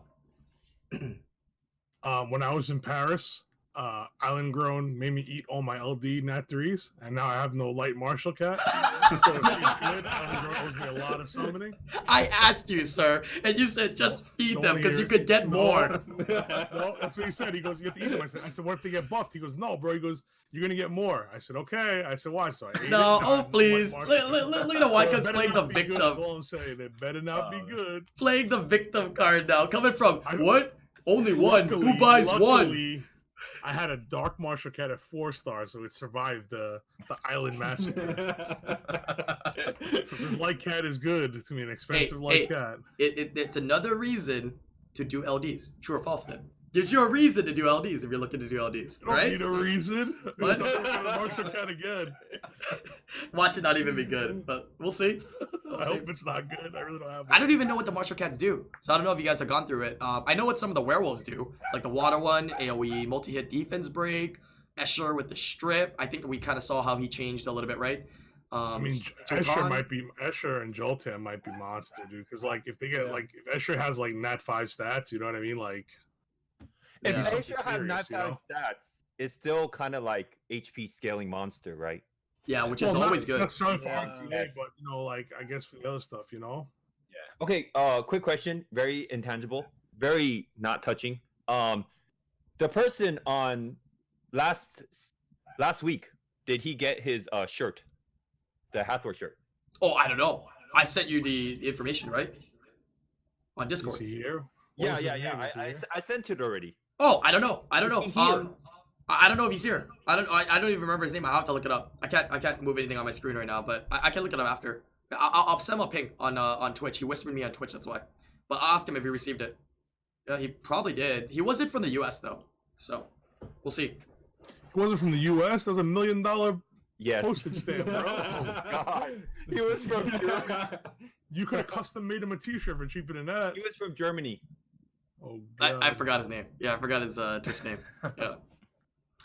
When I was in Paris, IslandGrown made me eat all my LD Nat 3s, and now I have no light Martial Cat. So if she's good, IslandGrown owes me a lot of summoning. I asked you, sir, and you said just feed them because you could get No. more. No, that's what he said. He goes, you have to eat them. I said, what if they get buffed? He goes, no, bro. He goes, you're gonna get more. I said, okay. I said, why? So I ate No, it. oh please. Look at the white So guys it better playing the not be good, victim. That's all I'm saying. It better not be good. Playing the victim card now. Coming from what? Only one. Who buys one? Luckily, I had a Dark Martial Cat at 4 stars, so it survived the Island Massacre. So this light cat is good. It's gonna be an expensive light cat. It's another reason to do LDs. True or false? Then gives you a reason to do LDs if you're looking to do LDs, I don't right? need a reason. What? Martial Cat again. Watch it not even be good, but we'll see. I hope it's not good. I really don't have one. I don't even know what the martial cats do, so I don't know if you guys have gone through it. I know what some of the werewolves do, like the water one, AoE multi-hit defense break, Escher with the strip. I think we kind of saw how he changed a little bit, right? I mean, Escher and Joltan might be monster, dude. Because like, if they get like, if Escher has like NAT 5 stats, you know what I mean? Like, If Yeah. Escher had NAT 5 stats, it's still kind of like HP scaling monster, right? Yeah, which is Well, always not good. necessarily for Yeah. RTA, but you know, like I guess for the other stuff, you know. Okay, quick question, very intangible, very not touching. The person on last week, did he get his shirt? The Hathor shirt. Oh, I don't know. I sent you the information, right? On Is Discord. he here? What Yeah, was his yeah, name? yeah. Is he here? I sent it already. Oh, I don't know. I don't know. Is he here? I don't know if he's here. I don't even remember his name. I have to look it up. I can't move anything on my screen right now, but I can look it up after. I'll send him a ping on Twitch. He whispered me on Twitch, that's why. But I'll ask him if he received it. Yeah, he probably did. He wasn't from the US though, so we'll see. He wasn't from the U.S. That's $1 million Yes. postage stamp, bro. Oh God, he was from Germany. You could have custom made him a T-shirt for cheaper than that. He was from Germany. Oh God. I forgot his name. Yeah, I forgot his Twitch name. Yeah.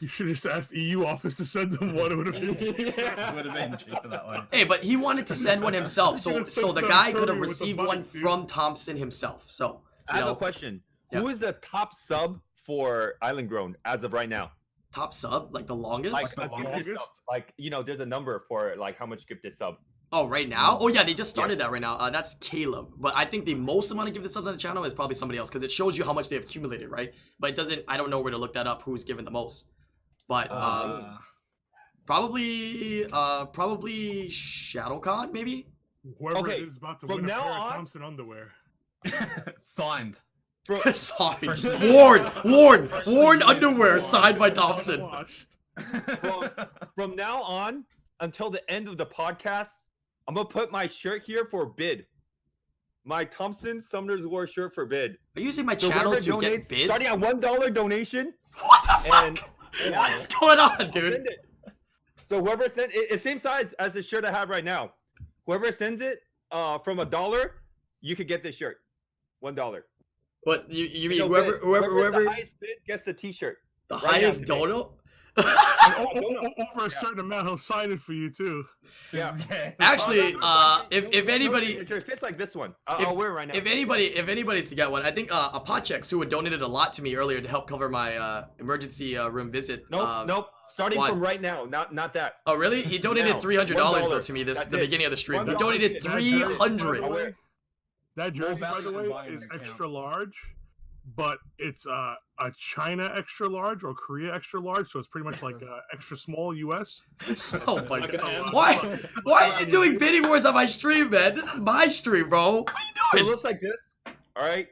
You should have just asked EU office to send them one. It would have been. It would have been cheaper that way. Hey, but he wanted to send one himself, so the guy could have received one from Thompson himself. So I have a question. Yeah. Who is the top sub for IslandGrown as of right now? top sub, like the longest. Like, the gifted longest? sub. Like, you know, there's a number for like how much gifted sub. Oh, right now? Oh, yeah, they just started that right now. That's Caleb. But I think the most amount of gifted subs on the channel is probably somebody else because it shows you how much they've accumulated, right? But it doesn't, I don't know where to look that up, who's given the most. But probably ShadowCon, maybe? Whoever Okay, is about to from win a now pair of on- Thompson underwear. Signed. Sorry. First- Worn underwear signed by Thompson. Unwashed. From now on until the end of the podcast, I'm gonna put my shirt here for bid. My Thompson Summoners War shirt for bid. Are you using my So channel whoever to get donates, bids? starting at $1 donation, What the fuck? and What is going on, I'll dude? send it. So whoever sent it, it's same size as the shirt I have right now. Whoever sends it from $1, you could get this shirt. $1. What you mean? No Whoever bid. whoever the highest bid gets the T-shirt. the right now highest today. dono. Over a certain amount, he'll sign it for you too. Yeah. Actually, if anybody it fits like this one. I'll wear it right now. if anybody's to get one, I think Apachex, who had donated a lot to me earlier to help cover my emergency room visit. Nope. Starting why? from right now, not that. Oh really? He donated Now, $300 though $1. to me the That's it. beginning of the stream. He $1. donated That jersey, by the $300. way- That jersey, by value the than way, buying is an account. extra large, but it's a China extra large or Korea extra large, so it's pretty much like extra small US. Oh my Like an god! M. Why are you doing bidding wars on my stream, man? This is my stream, bro. What are So it you doing? looks like this. All right.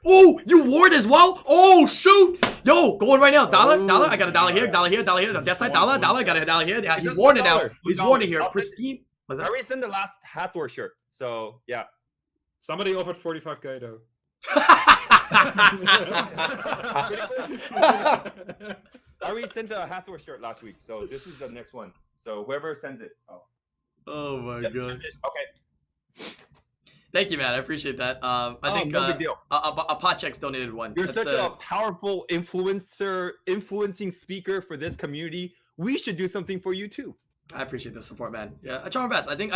Oh, you ward as well? Oh shoot! Yo, going right now. Dollar. I got a dollar here. That's like dollar. I got a dollar here. Yeah, he's Just warning now. $1. He's $1. warning here. I'll send it. Pristine. What's I that? already sent the last Hathor shirt. So yeah. Somebody offered 45k though. I already sent the Hathor shirt last week. So this is the next one. So whoever sends it. Oh. Oh my Yep, god. that's it. Okay. Thank you, man. I appreciate that. I think no big deal. Apachex donated one. You're That's such the- a powerful influencing speaker for this community. We should do something for you too. I appreciate the support, man. Yeah, I try my best. I think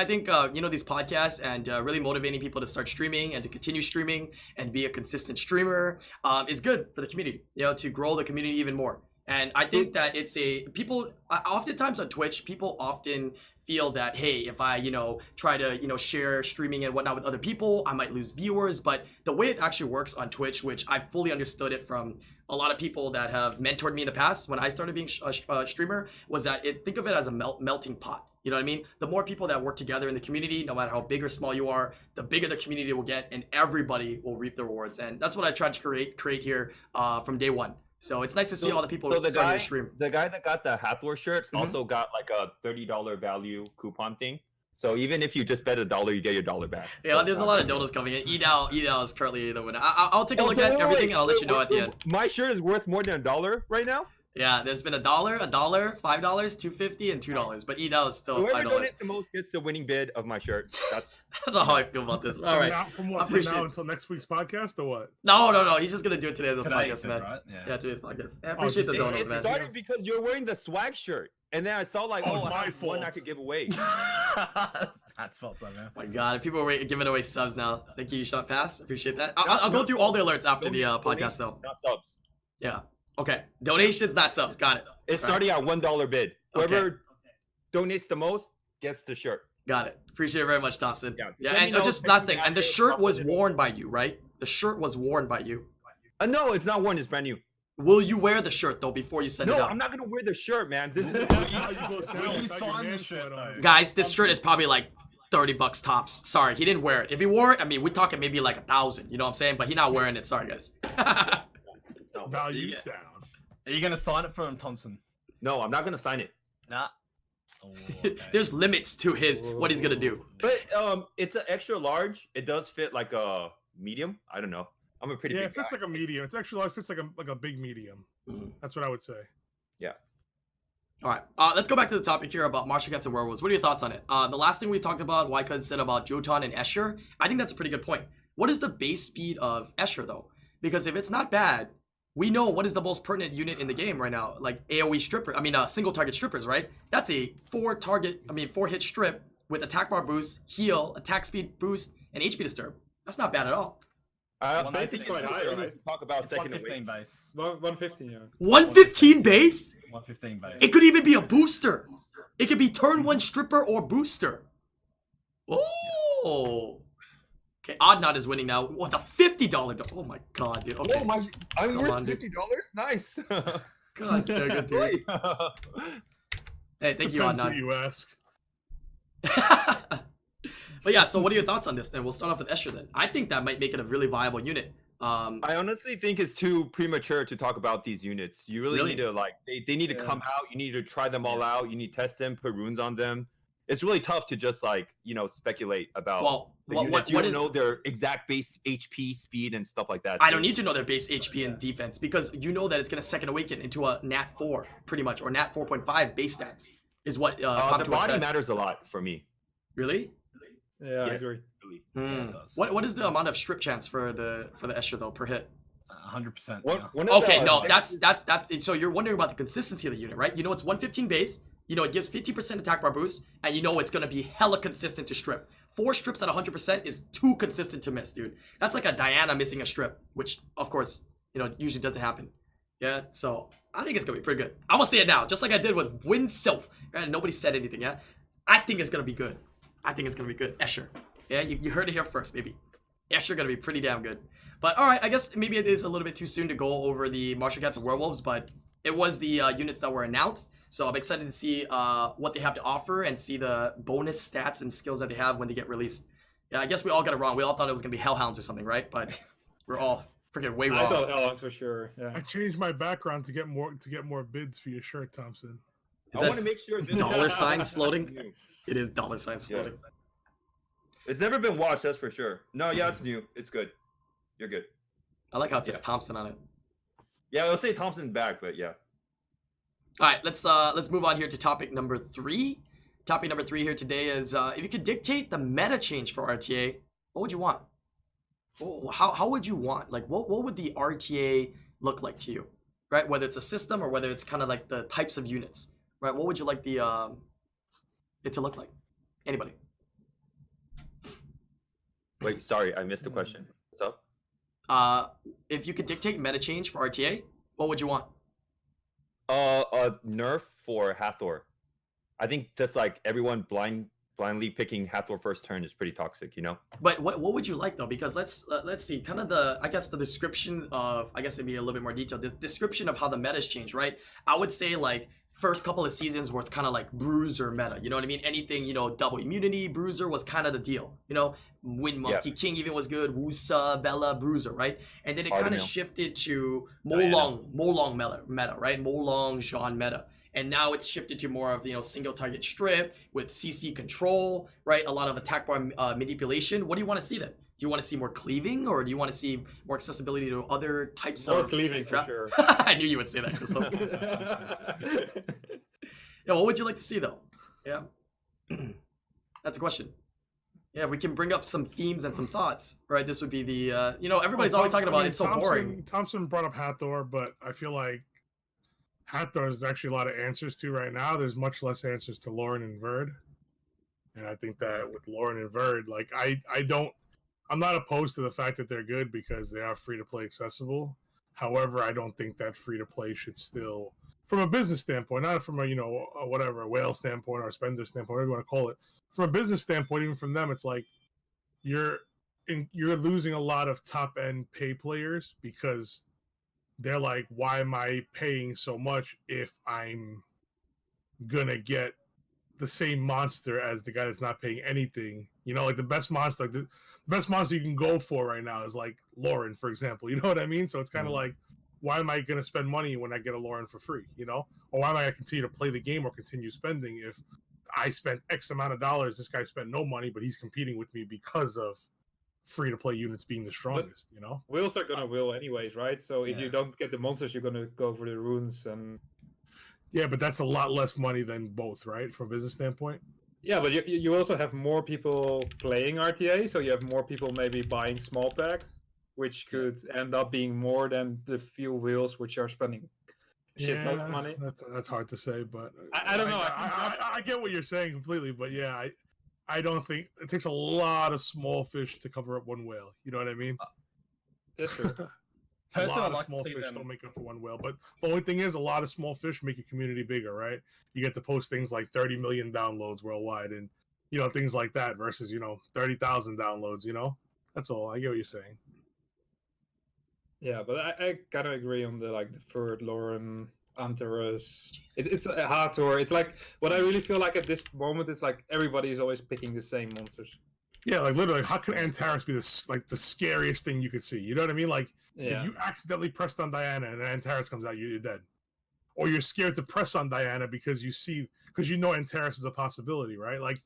you know, these podcasts and really motivating people to start streaming and to continue streaming and be a consistent streamer is good for the community. You know, to grow the community even more. And I think that it's oftentimes on Twitch, people often feel that, hey, if I, try to, share streaming and whatnot with other people, I might lose viewers. But the way it actually works on Twitch, which I fully understood it from a lot of people that have mentored me in the past when I started being a streamer, was that think of it as a melting pot. You know what I mean? The more people that work together in the community, no matter how big or small you are, the bigger the community will get, and everybody will reap the rewards. And that's what I tried to create here from day one. So it's nice to see all the people starting to stream. The guy that got the Hathor shirt also got like a $30 value coupon thing. So even if you just bet $1, you get your $1 back. Yeah, there's a lot of donuts coming in. Edal is currently the winner. I'll take a look at everything and I'll let you know at the end. My shirt is worth more than $1 right now? Yeah, there's been $1, $5, $2.50, and $2. But Edal is still Whoever $5. donates the most gets the winning bid of my shirt. That's I don't know how I feel about this. All right. From now until next week's podcast or what? No. He's just gonna do it today on the podcast, said, man. right? Yeah, today's podcast. I appreciate the donuts, man. It started because you're wearing the swag shirt, and then I saw like, Oh, it's I my have one I fault. could give away. That's fault, man. Oh my God, people are giving away subs now. Thank you, Shot Pass. Appreciate that. I'll go through all the alerts after the podcast, though. Not subs. Yeah. Okay. Donations, not subs. Got it. It's starting at $1 bid. Okay. Whoever donates the most gets the shirt. Got it. Appreciate it very much, Thompson. Yeah. And just last thing. And the shirt was worn by you, right? The shirt was worn by you. No, it's not worn. It's brand new. Will you wear the shirt though before you send it No, out? I'm not gonna wear the shirt, man. This is Guys, this shirt is probably like $30 tops. Sorry, he didn't wear it. If he wore it, I mean, we're talking maybe like 1,000. You know what I'm saying? But he's not wearing it. Sorry, guys. Value down. Are you gonna sign it for him, Thompson? No, I'm not gonna sign it. Nah. Oh, okay. There's limits to what he's gonna do. But it's an extra large. It does fit like a medium. I don't know. I'm a pretty Yeah, big it fits guy. like a medium. It's actually it fits like a big medium. Mhm. That's what I would say. All right, let's go back to the topic here about martial cats and werewolves. What are your thoughts on it? The last thing we talked about, Wycuz said about Jotun and Escher. I think that's a pretty good point. What is the base speed of Escher though? Because if it's not bad, we know what is the most pertinent unit in the game right now, like AoE stripper. I mean, single target strippers, right? That's a 4-hit strip with attack bar boost, heal, attack speed boost, and HP disturb. That's not bad at all. I think it's quite high, right? Talk about It's second 115 away. base. 115, yeah. 115 base? 115 base. It could even be a booster. It could be turn 1 stripper or booster. Oh. Okay, Oddnot is winning now. What, the $50? Oh my God, dude. Okay. Oh, I'm Come worth on, dude. $50. Nice. God, yeah, good dude. Hey, thank you, Depends Oddnot. who you ask. But yeah, so what are your thoughts on this then? We'll start off with Escher then. I think that might make it a really viable unit. I honestly think it's too premature to talk about these units. You really need to they need to come out. You need to try them all out. You need to test them, put runes on them. It's really tough to just speculate about the units. You don't know their exact base HP, speed, and stuff like that. I don't need to know their base HP and defense because you know that it's going to second awaken into a NAT 4 pretty much, or NAT 4.5 base stats is what the Com2uS body said. matters a lot for me. Really? Yeah, I Yes. agree. Really. Yeah, it does. What is the amount of strip chance for the Escher though per hit? 100%. One of Okay, the- no, that's so you're wondering about the consistency of the unit, right? You know it's 115 base, you know it gives 50% attack bar boost, and you know it's gonna be hella consistent to strip. 4 strips at 100% is too consistent to miss, dude. That's like a Diana missing a strip, which of course, usually doesn't happen. Yeah, so I think it's gonna be pretty good. I'm gonna say it now, just like I did with Wind Sylph. Right? Nobody said anything, yeah? I think it's gonna be good. Escher. Yeah, you heard it here first, baby. Escher gonna be pretty damn good. But all right, I guess maybe it is a little bit too soon to go over the martial cats and werewolves, but it was the units that were announced. So I'm excited to see what they have to offer and see the bonus stats and skills that they have when they get released. Yeah, I guess we all got it wrong. We all thought it was gonna be Hellhounds or something, right? But we're all freaking way I wrong. thought Hellhounds for sure. I Yeah. changed my background to get more bids for your shirt, Thompson. Is I that want to make sure this dollar signs floating? It is dollar signs Yeah. floating. It's never been washed, that's for sure. No, yeah, it's new. It's good. You're good. I like how it says Yeah. Thompson on it. Yeah, let's say Thompson's back, but yeah. All right, let's move on here to topic number 3. Topic number 3 here today is if you could dictate the meta change for RTA, what would you want? How would you want? Like, what would the RTA look like to you? Right, whether it's a system or whether it's kind of like the types of units. Right, what would you like the it to look like? Anybody? Wait, sorry, I missed the question. What's up? If you could dictate meta change for RTA, what would you want? A nerf for Hathor. I think just like everyone blindly picking Hathor first turn is pretty toxic, you know. But what would you like though? Because let's see, kind of the description of, I guess it'd be a little bit more detailed. The description of how the meta's changed, right? I would say like first couple of seasons where it's kind of like bruiser meta. You know what I mean? Anything, you know, double immunity, bruiser was kind of the deal. You know, Wind Monkey King even was good. Wusa, Vela, bruiser, right? And then it kind of shifted to Molong meta, right? Molong, Jean meta. And now it's shifted to more of, you know, single target strip with CC control, right? A lot of attack bar manipulation. What do you want to see then? Do you want to see more cleaving, or do you want to see more accessibility to other types of... More cleaving, for sure. I knew you would say that. Yeah, what would you like to see, though? Yeah. That's a question. Yeah, we can bring up some themes and some thoughts, right? This would be the, you know, everybody's always talking about it's so boring. Thompson brought up Hathor, but I feel like Hathor is actually a lot of answers to right now. There's much less answers to Lauren and Verd. And I think that with Lauren and Verd, like I'm not opposed to the fact that they're good because they are free to play accessible. However, I don't think that free to play should still, from a business standpoint, not from a, you know, a whale standpoint or a spender standpoint, whatever you want to call it. From a business standpoint, even from them, it's like you're losing a lot of top end pay players because they're like, why am I paying so much if I'm gonna get the same monster as the guy that's not paying anything? You know, like the best monster, the best monster you can go for right now is like Lauren, for example. You know what I mean? So it's kind of like, why am I gonna spend money when I get a Lauren for free? You know, or why am I gonna continue to play the game or continue spending if I spent X amount of dollars, this guy spent no money, but he's competing with me because of free-to-play units being the strongest, you know? Wills are gonna will anyways, right? So if you don't get the monsters, you're gonna go for the runes and... Yeah, but that's a lot less money than both, right? From a business standpoint? Yeah, but you also have more people playing RTA, so you have more people maybe buying small packs, which could end up being more than the few wheels which are spending shit ton of money. That's hard to say, but... I don't know. I get what you're saying completely, but yeah, I don't think it takes a lot of small fish to cover up one whale. You know what I mean? That's true. A lot of small fish don't make up for one whale. But the only thing is, a lot of small fish make your community bigger, right? You get to post things like 30 million downloads worldwide, and you know things like that versus 30,000 downloads. You know, that's all. I get what you're saying. Yeah, but I kind of agree on the Verd, Lauren, Antares. It's a Hathor. It's like what I really feel like at this moment is like everybody is always picking the same monsters. Yeah, like literally, how can Antares be the scariest thing you could see? You know what I mean? Like if you accidentally pressed on Diana and Antares comes out, you're dead. Or you're scared to press on Diana because you know Antares is a possibility, right? Like,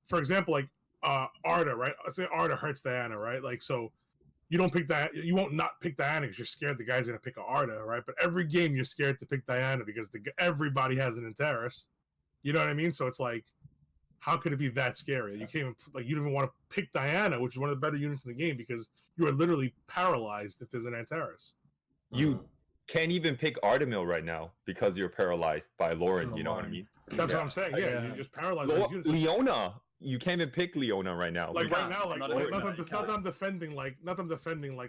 for example, like Arda, right? Let's say Arda hurts Diana, right? Like so. You don't pick that. You won't not pick Diana because you're scared the guy's gonna pick a Arda, right? But every game you're scared to pick Diana because everybody has an Antares. You know what I mean? So it's like, how could it be that scary? You can't even, you don't even want to pick Diana, which is one of the better units in the game because you are literally paralyzed if there's an Antares. You can't even pick Artemil right now because you're paralyzed by Lauren. You know what I mean? That's what I'm saying. Yeah, you're just paralyzed. Leona. You can't even pick Leona right now. Like right now, not that I'm defending like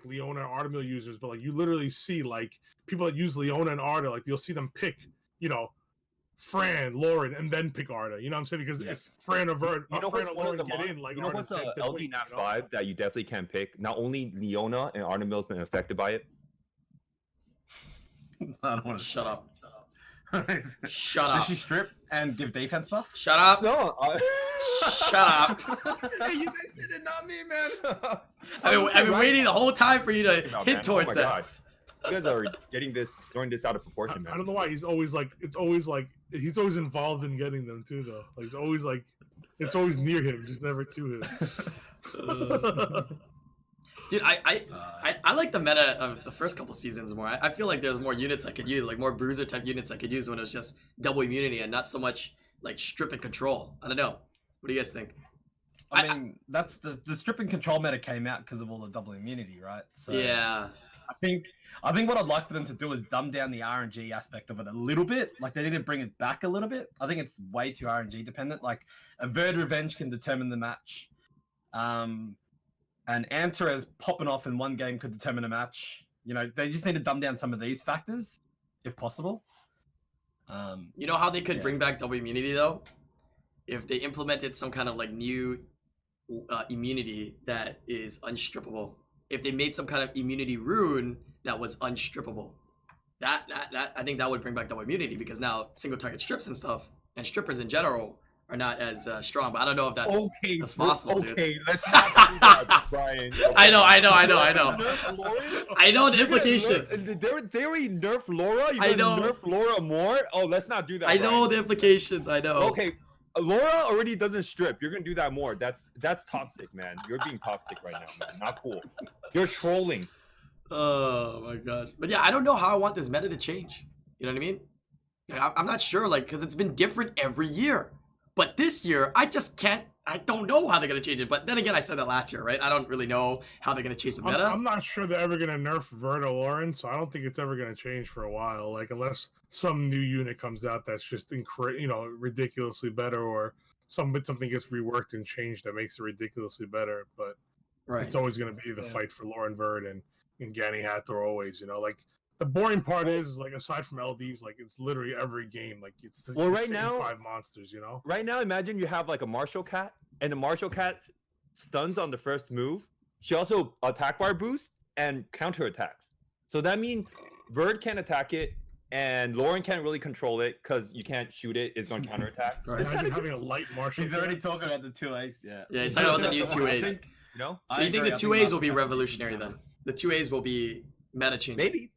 Leona and Artemil users, but like you literally see like people that use Leona and Arda, like you'll see them pick, Fran, Lauren, and then pick Arda. You know what I'm saying? Because if Fran or Verd, Fran or Lauren get in, like what's the LD Nat 5 that you definitely can't pick? Not only Leona and Artemil's been affected by it. I don't want to shut up. Shut up. Does she strip and give defense buff? Shut up. No. Shut up. Hey, you guys did it, not me, man. I've been waiting the whole time for you to hit towards that. God. You guys are throwing this out of proportion, man. I don't know why he's always he's always involved in getting them too, though. Like it's always near him, just never to him. Dude, I like the meta of the first couple seasons more. I feel like there's more units I could use, like more bruiser type units I could use when it was just double immunity and not so much like strip and control. I don't know. What do you guys think? I mean, that's the strip and control meta came out because of all the double immunity, right? So yeah. I think what I'd like for them to do is dumb down the RNG aspect of it a little bit. Like they need to bring it back a little bit. I think it's way too RNG dependent. Like a Verd Revenge can determine the match. And Antares popping off in one game could determine a match. They just need to dumb down some of these factors, if possible. You know how they could bring back double immunity though? if they implemented some kind of like new immunity that is unstrippable. If they made some kind of immunity rune that was unstrippable, that I think that would bring back double immunity, because now single target strips and stuff and strippers in general are not as strong. But I don't know if that's possible, dude. Okay, let's not do that, Brian. Okay. I know. I know the You're gonna implications. They already nerf Laura. I know. Nerf Laura more. Oh, let's not do that. I know Brian. the implications. I know. Okay, Laura already doesn't strip. You're gonna do that more. That's toxic, man. You're being toxic right now, man. Not cool. You're trolling. Oh my gosh. But yeah, I don't know how I want this meta to change. You know what I mean? I'm not sure, like, because it's been different every year. But this year, I just can't. I don't know how they're gonna change it. But then again, I said that last year, right? I don't really know how they're gonna change the meta. I'm not sure they're ever gonna nerf Vert or Lauren, so I don't think it's ever gonna change for a while. Like, unless some new unit comes out that's just ridiculously better, or something gets reworked and changed that makes it ridiculously better. But it's always gonna be the fight for Lauren Vert and Gani Hathor always. Like. The boring part is, like, aside from LDs, like, it's literally every game. Like, it's the right same now, 5 monsters, Right now, imagine you have, like, a Martial Cat, and the Martial Cat stuns on the first move. She also attack bar boosts and counter attacks. So that means Bird can't attack it, and Lauren can't really control it because you can't shoot it. It's going to counter attack. Right. Imagine having a light Martial He's Cat. already talking about the 2As, Yeah, he's talking about the new 2As. So you think the 2As will be revolutionary then? The 2As will be meta changing? Maybe.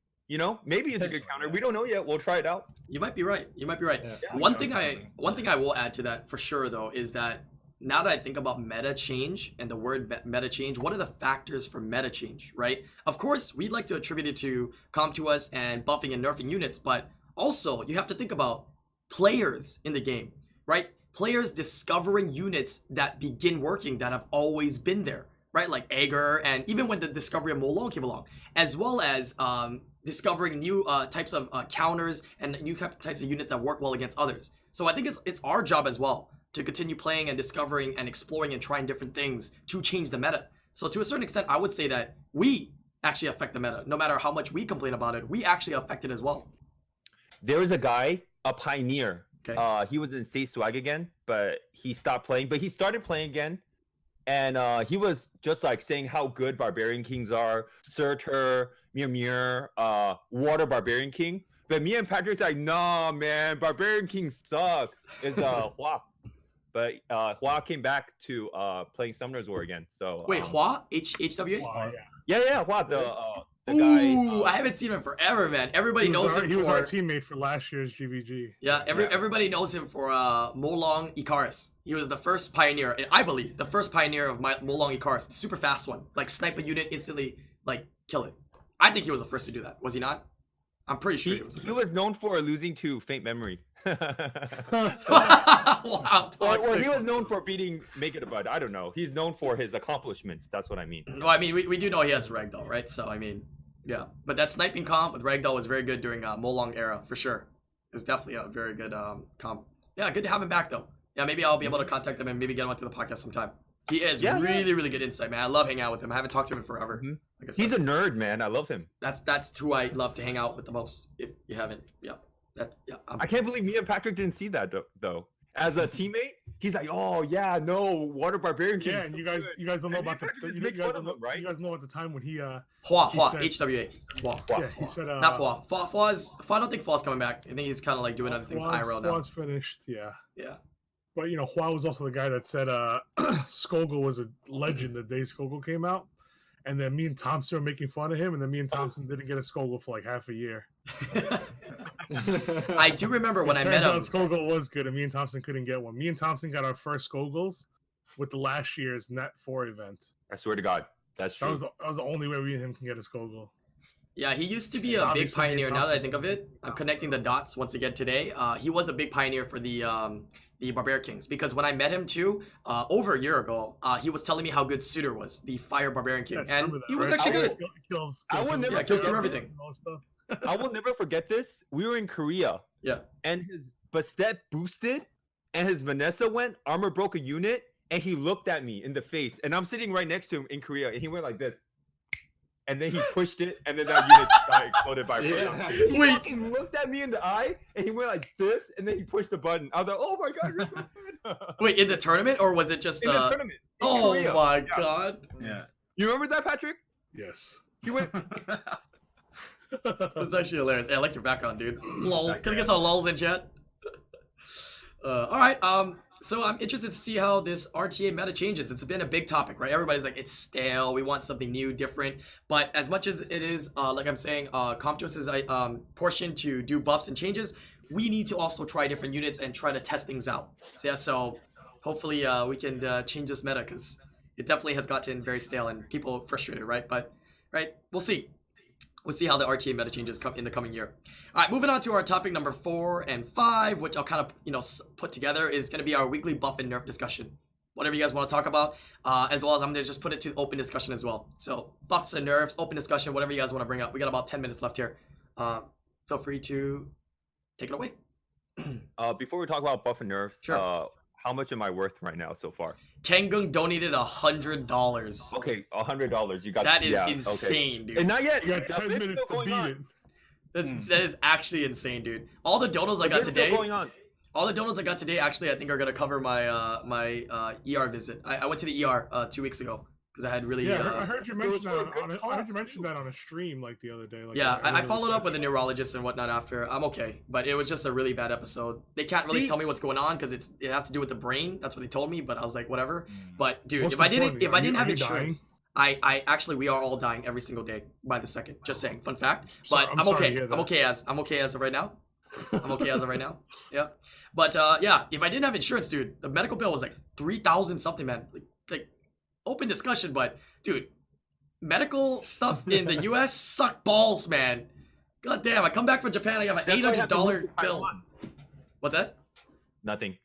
Maybe it's a good counter. We don't know yet. We'll try it out. You might be right. Yeah. One thing I will add to that for sure, though, is that now that I think about meta change and the word meta change, what are the factors for meta change, right? Of course, we'd like to attribute it to Com2uS and buffing and nerfing units, but also you have to think about players in the game, right? Players discovering units that begin working that have always been there, right? Like Aegir, and even when the discovery of Molong came along, as well as discovering new types of counters and new types of units that work well against others. So I think it's our job as well to continue playing and discovering and exploring and trying different things to change the meta. So to a certain extent, I would say that we actually affect the meta. No matter how much we complain about it, we actually affect it as well. There was a guy, a pioneer. Okay. He was in Stay Swag again, but he stopped playing. But he started playing again. And he was just like saying how good Barbarian Kings are, Surtur, Mir, Water Barbarian King. But me and Patrick's like, nah, man, Barbarian Kings suck. It's Hua. But Hua came back to playing Summoner's War again. So wait, Hua? HWA? Wow, Yeah, Hua, the guy. Ooh, I haven't seen him in forever, man. Everybody knows him. He was our teammate for last year's GVG. Yeah, everybody knows him for Molong Icarus. He was the first pioneer, and I believe the first pioneer of Molong Icarus, the super fast one. Like snipe a unit instantly, like kill it. I think he was the first to do that. Was he not? I'm pretty sure he was known for losing to Faint Memory. Wow, or he was known for beating Make It a Bud. I don't know. He's known for his accomplishments. That's what I mean. Well, I mean, we do know he has Ragdoll, right? So, I mean, yeah. But that sniping comp with Ragdoll was very good during Molong era, for sure. It's definitely a very good comp. Yeah, good to have him back, though. Yeah, maybe I'll be able to contact him and maybe get him onto the podcast sometime. He is really good insight, man. I love hanging out with him. I haven't talked to him in forever. Mm-hmm. Like I said, he's a nerd, man. I love him. That's who I love to hang out with the most. If you haven't, I can't believe me and Patrick didn't see that though. As a teammate, he's like, "Oh yeah, no, Water Barbarian King." Yeah, and you guys don't know about you guys know at the time when he Hua, said, HWA. Hua. Yeah, he said not Hua. Hua I don't think Hua's coming back. I think he's kind of like doing other things IRL now. Hua's finished, yeah. Yeah. But Hua was also the guy that said Skogel was a legend the day Skogel came out. And then me and Thompson were making fun of him, and then me and Thompson didn't get a Skogel for like half a year. I do remember when I met him. Skogel was good, and me and Thompson couldn't get one. Me and Thompson got our first Skogels with the last year's NAT 4 event. I swear to God, that's true. That was the only way we and him can get a Skogel. Yeah, he used to be a big pioneer. Now that I think of it, I'm connecting the dots once again today. He was a big pioneer for the Barbarian Kings, because when I met him too, over a year ago, he was telling me how good Suitor was, the Fire Barbarian King, and he was actually good. I will never kills through everything. I will never forget this. We were in Korea. Yeah. And his Bastet boosted, and his Vanessa went, armor broke a unit, and he looked at me in the face, and I'm sitting right next to him in Korea, and he went like this. And then he pushed it, and then that unit got exploded by Proton. He fucking looked at me in the eye, and he went like this, and then he pushed the button. I was like, oh my God, you're so good. Wait, in the tournament or was it just in the tournament. In Oh Korea. my Yeah. god. Yeah. You remember that, Patrick? Yes. He went. That's actually hilarious. Hey, I like your background, dude. Lol. Can I get some lols in chat? All right. So I'm interested to see how this RTA meta changes. It's been a big topic, right? Everybody's like, it's stale. We want something new, different. But as much as it is, like I'm saying, Com2uS is portion to do buffs and changes. We need to also try different units and try to test things out. So yeah. So hopefully we can change this meta because it definitely has gotten very stale and people frustrated, right? But right, we'll see. We'll see how the RTA meta changes come in the coming year. All right, moving on to our topic number 4 and 5, which I'll kind of put together, is going to be our weekly buff and nerf discussion. Whatever you guys want to talk about, as well as I'm going to just put it to open discussion as well. So buffs and nerfs, open discussion, whatever you guys want to bring up. We got about 10 minutes left here. Feel free to take it away. Before we talk about buff and nerfs, Sure. how much am I worth right now so far? Kengung donated $100. Okay, $100. You got That is yeah, insane, okay. dude. And not yet. You got The 10 bid's minutes still to going beat on. it. That is actually insane, dude. All the donos I The got bid's still today. going on. All the donuts I got today, actually, I think are gonna cover my my ER visit. I went to the ER 2 weeks ago because I had really. Yeah, I heard you mention for a that. good I heard you cause, mention too. that on a stream like the other day. Like, Yeah, I really followed up with quick. a neurologist and whatnot after. I'm okay, but it was just a really bad episode. They can't really See- tell me what's going on because it has to do with the brain. That's what they told me, but I was like, whatever. But dude, Most if I didn't importantly, have are you insurance, I actually we are all dying every single day by the second. Just saying, fun fact. But I'm I'm sorry to okay. hear I'm that. okay as of right now. I'm okay as of right now. Yeah. But yeah, if I didn't have insurance, dude, the medical bill was like 3,000 something, man. Like open discussion, but dude, medical stuff in the US suck balls, man. God damn, I come back from Japan, I got an That's why I have to move $800 to bill. Taiwan. What's that? Nothing.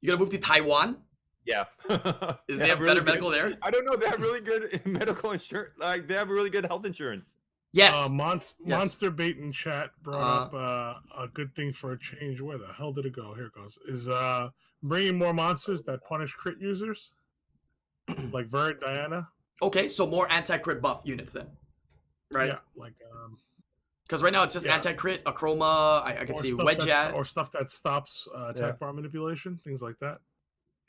You gonna move to Taiwan? Yeah. Is they have better medical there? I don't know. They have really good medical insurance. Like they have really good health insurance. Yes. Yes. Yes. Monster Bait in chat brought up a good thing for a change. Where the hell did it go? Here it goes. Is bringing more monsters that punish crit users, like Verd Diana. Okay, so more anti-crit buff units then. Right? Yeah, like Because right now it's just Yeah. anti-crit, Acroma, I can or see stuff Wedge that's- at. or stuff that stops attack bar manipulation, things like that.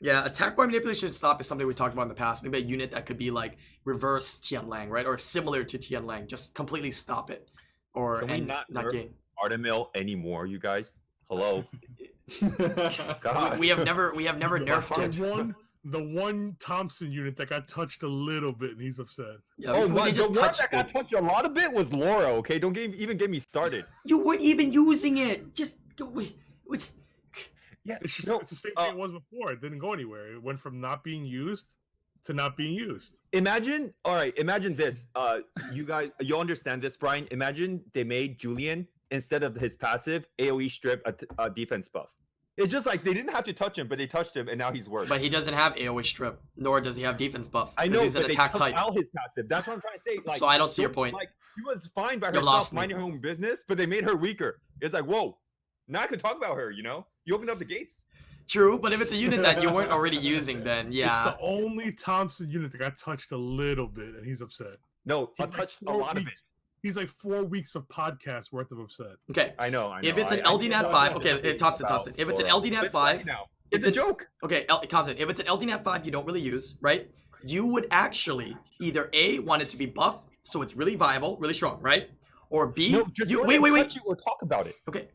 Yeah, attack bar manipulation stop is something we talked about in the past. Maybe a unit that could be like reverse Tian Lang, right? Or similar to Tian Lang. Just completely stop it. Or Can we and not not nerf gain. Artemil anymore, you guys? Hello. God. We have never nerfed it. The one Thompson unit that got touched a little bit, and he's upset. Yeah, Oh we my! The just one touched that got it. touched a lot of it was Laura. Okay, don't even get me started. You weren't even using it. Just wait. Yeah, It's just no, it's the same thing it was before. It didn't go anywhere. It went from not being used to not being used. Imagine, all right, imagine this. You guys, you'll understand this, Brian. Imagine they made Julian, instead of his passive, AoE strip a defense buff. It's just like they didn't have to touch him, but they touched him, and now he's worse. But he doesn't have AoE strip, nor does he have defense buff. I 'cause know, he's an but they attack took type. out his passive. That's what I'm trying to say. Like, So I don't see your point. Like, he was fine by You herself, lost me. minding her own business, but they made her weaker. It's like, whoa, now I can talk about her. You know, you opened up the gates. True, but if it's a unit that you weren't already using, then It's yeah. the only Thompson unit that got touched a little bit, and he's upset. No, I He's like touched a 4 lot of it. weeks. He's like 4 weeks of podcast worth of upset. Okay. I know. If it's an LDNAT 5, okay, Thompson. If it's an LDNAT 5, now, it's it's a joke. okay, Thompson. If it's an LDNAT 5 you don't really use, right? You would actually either A, want it to be buffed, so it's really viable, really strong, right? Or B, No, just you go wait, ahead wait, and wait. touch it or talk about it. Okay.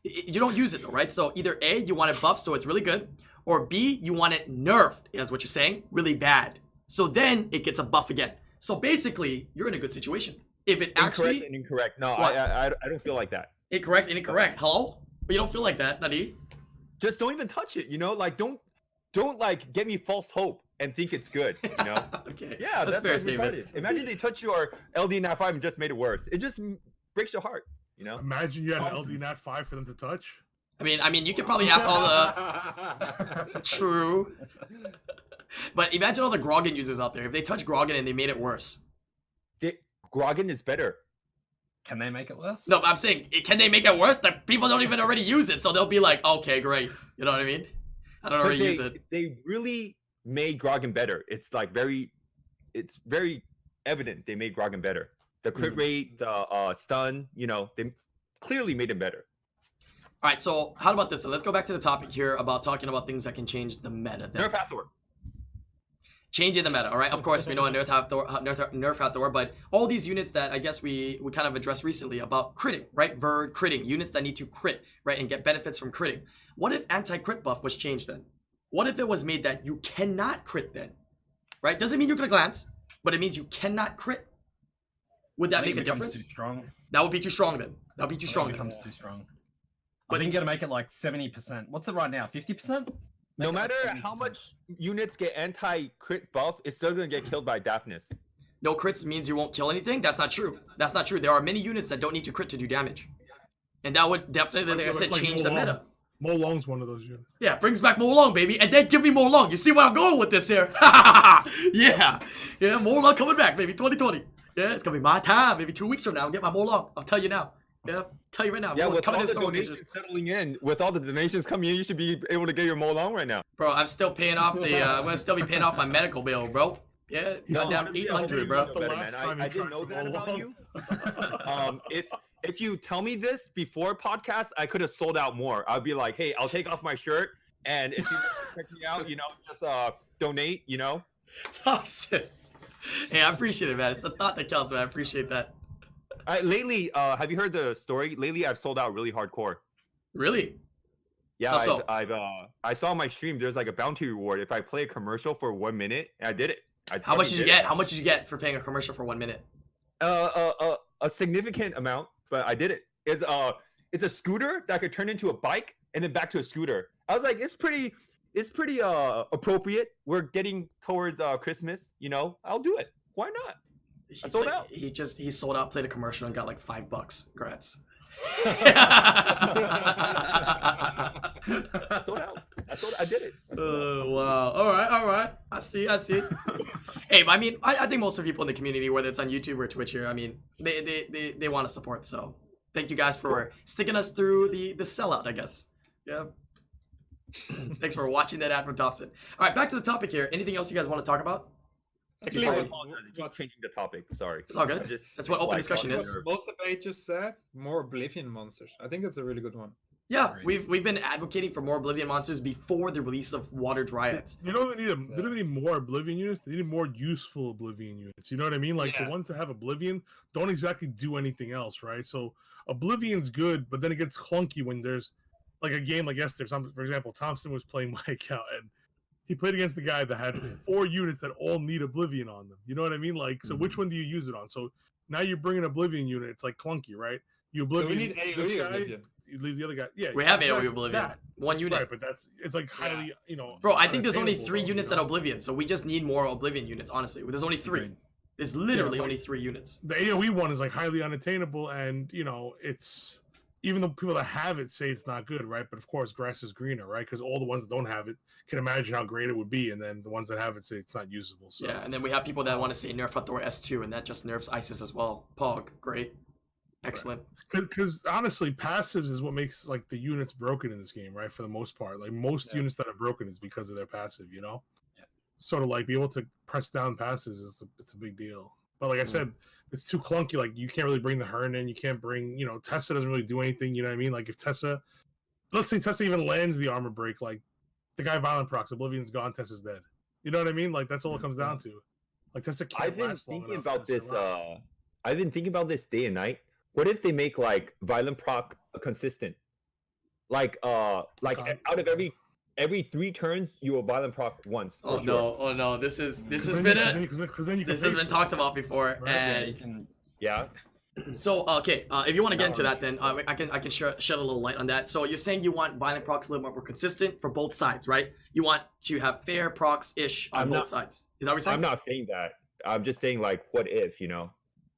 You don't use it though, right? So either A, you want it buffed so it's really good, or B, you want it nerfed, is what you're saying, really bad. So then it gets a buff again. So basically, you're in a good situation. If it Incorrect actually and incorrect. No, What? I don't feel like that. incorrect and incorrect, hello? But you don't feel like that, Nadi? Just don't even touch it. You know, like don't like get me false hope and think it's good. You know. Okay. Yeah, that's fair like statement. retarded. Imagine they touch your LD Nat 5 and just made it worse. It just breaks your heart. You know. Imagine you had an Thompson. LD Nat 5 for them to touch. I mean, you could probably ask all the true. But imagine all the Grogan users out there. If they touch Grogan and they made it worse. Grogan is better. Can they make it worse? No, I'm saying, can they make it worse? The people don't even already use it, so they'll be like, okay, great. You know what I mean? I don't But already use it. they really made Grogan better. It's like it's very evident they made Grogan better. The crit rate, the stun, you know, they clearly made him better. All right, so how about this? So let's go back to the topic here about talking about things that can change the meta. Then. Nerf Hathor. Changing the meta, all right? Of course, we know a Nerf Hathor, but all these units that I guess we kind of addressed recently about critting, right? Verd critting, units that need to crit, right? And get benefits from critting. What if anti-crit buff was changed then? What if it was made that you cannot crit then? Right? Doesn't mean you're going to glance, but it means you cannot crit. Would that make a difference? Too strong. That would be too strong then. That would be too strong. It becomes too strong. I think you got to make it like 70%. What's it right now? 50%? No matter how much units get anti-crit buff, it's still going to get killed by Daphnis. No crits means you won't kill anything? That's not true. That's not true. There are many units that don't need to crit to do damage. And that would definitely, like I said, change the meta. Mo Long's one of those units. Yeah, brings back Mo Long, baby. And then give me Mo Long. You see where I'm going with this here? Yeah. Yeah, Mo Long coming back, baby. 2020. Yeah, it's going to be my time. Maybe 2 weeks from now, I'll get my Mo Long. I'll tell you now. Yeah, tell you right now. Yeah, with all the donations settling in, with all the donations coming in, you should be able to get your Mo Long right now. Bro, I'm still paying off the, I'm going to still be paying off my medical bill, bro. Yeah, goddamn 800, bro. I didn't know that about you. If you tell me this before podcast, I could have sold out more. I'd be like, hey, I'll take off my shirt, and if you check me out, just donate, Thompson. Hey, I appreciate it, man. It's the thought that counts, man. I appreciate that. Lately, have you heard the story? Lately, I've sold out really hardcore. Really? Yeah, I saw on my stream there's like a bounty reward if I play a commercial for 1 minute. And I did it. How much did you get? How much did you get for playing a commercial for 1 minute? A significant amount, but I did it. It's a scooter that could turn into a bike and then back to a scooter. I was like, it's pretty appropriate. We're getting towards Christmas, I'll do it. Why not? I sold out. He sold out, played a commercial, and got like $5. Congrats. I did it. Wow. All right. I see. Hey, I mean, I think most of the people in the community, whether it's on YouTube or Twitch here, I mean, they want to support. So thank you guys for sticking us through the sellout, I guess. Yeah. Thanks for watching that ad from Thompson. All right, back to the topic here. Anything else you guys want to talk about? Actually, I apologize. Keep changing the topic. Sorry. It's all good. That's what open discussion is. Most of it just said more Oblivion monsters. I think that's a really good one. Yeah, we've been advocating for more Oblivion monsters before the release of Water Dryads. You don't need more Oblivion units. They need more useful Oblivion units. You know what I mean? Like the ones that have Oblivion don't exactly do anything else, right? So Oblivion's good, but then it gets clunky when there's like a game like yesterday. For example, Thompson was playing my account and he played against the guy that had 4 units that all need Oblivion on them. You know what I mean? Like, so which one do you use it on? So now you're bringing Oblivion unit. It's like clunky, right? You Oblivion this guy, Oblivion. You leave the other guy. Yeah, we have AoE Oblivion. 1 unit. Right, but it's like highly, Bro, I think there's only 3 units at Oblivion, so we just need more Oblivion units, honestly. There's only 3. There's literally only 3 units. The AoE one is like highly unattainable, and it's even though people that have it say it's not good, right? But of course, grass is greener, right? Because all the ones that don't have it can imagine how great it would be, and then the ones that have it say it's not usable. So yeah, and then we have people that want to say nerf Hathor S2, and that just nerfs Isis as well. Pog, great, excellent. Because honestly, passives is what makes like the units broken in this game, right? For the most part, like most units that are broken is because of their passive, Yeah. Sort of like be able to press down passives it's a big deal. But like I said, it's too clunky. Like you can't really bring the Hearn in. You can't bring, Tessa doesn't really do anything. You know what I mean? Like if let's say Tessa even lands the armor break, like the guy violent procs, Oblivion's gone, Tessa's dead. You know what I mean? Like that's all it comes down to. Like Tessa can't I've been last long thinking enough about to this. survive. I've been thinking about this day and night. What if they make like violent proc consistent? Like out of every 3 turns, you will violent proc once. Oh no! This has been talked about before, Right, and yeah. So okay, if you want to get into that, then I can shed a little light on that. So you're saying you want violent procs a little more consistent for both sides, right? You want to have fair procs ish on both sides. Is that what you're saying? I'm not saying that. I'm just saying like, what if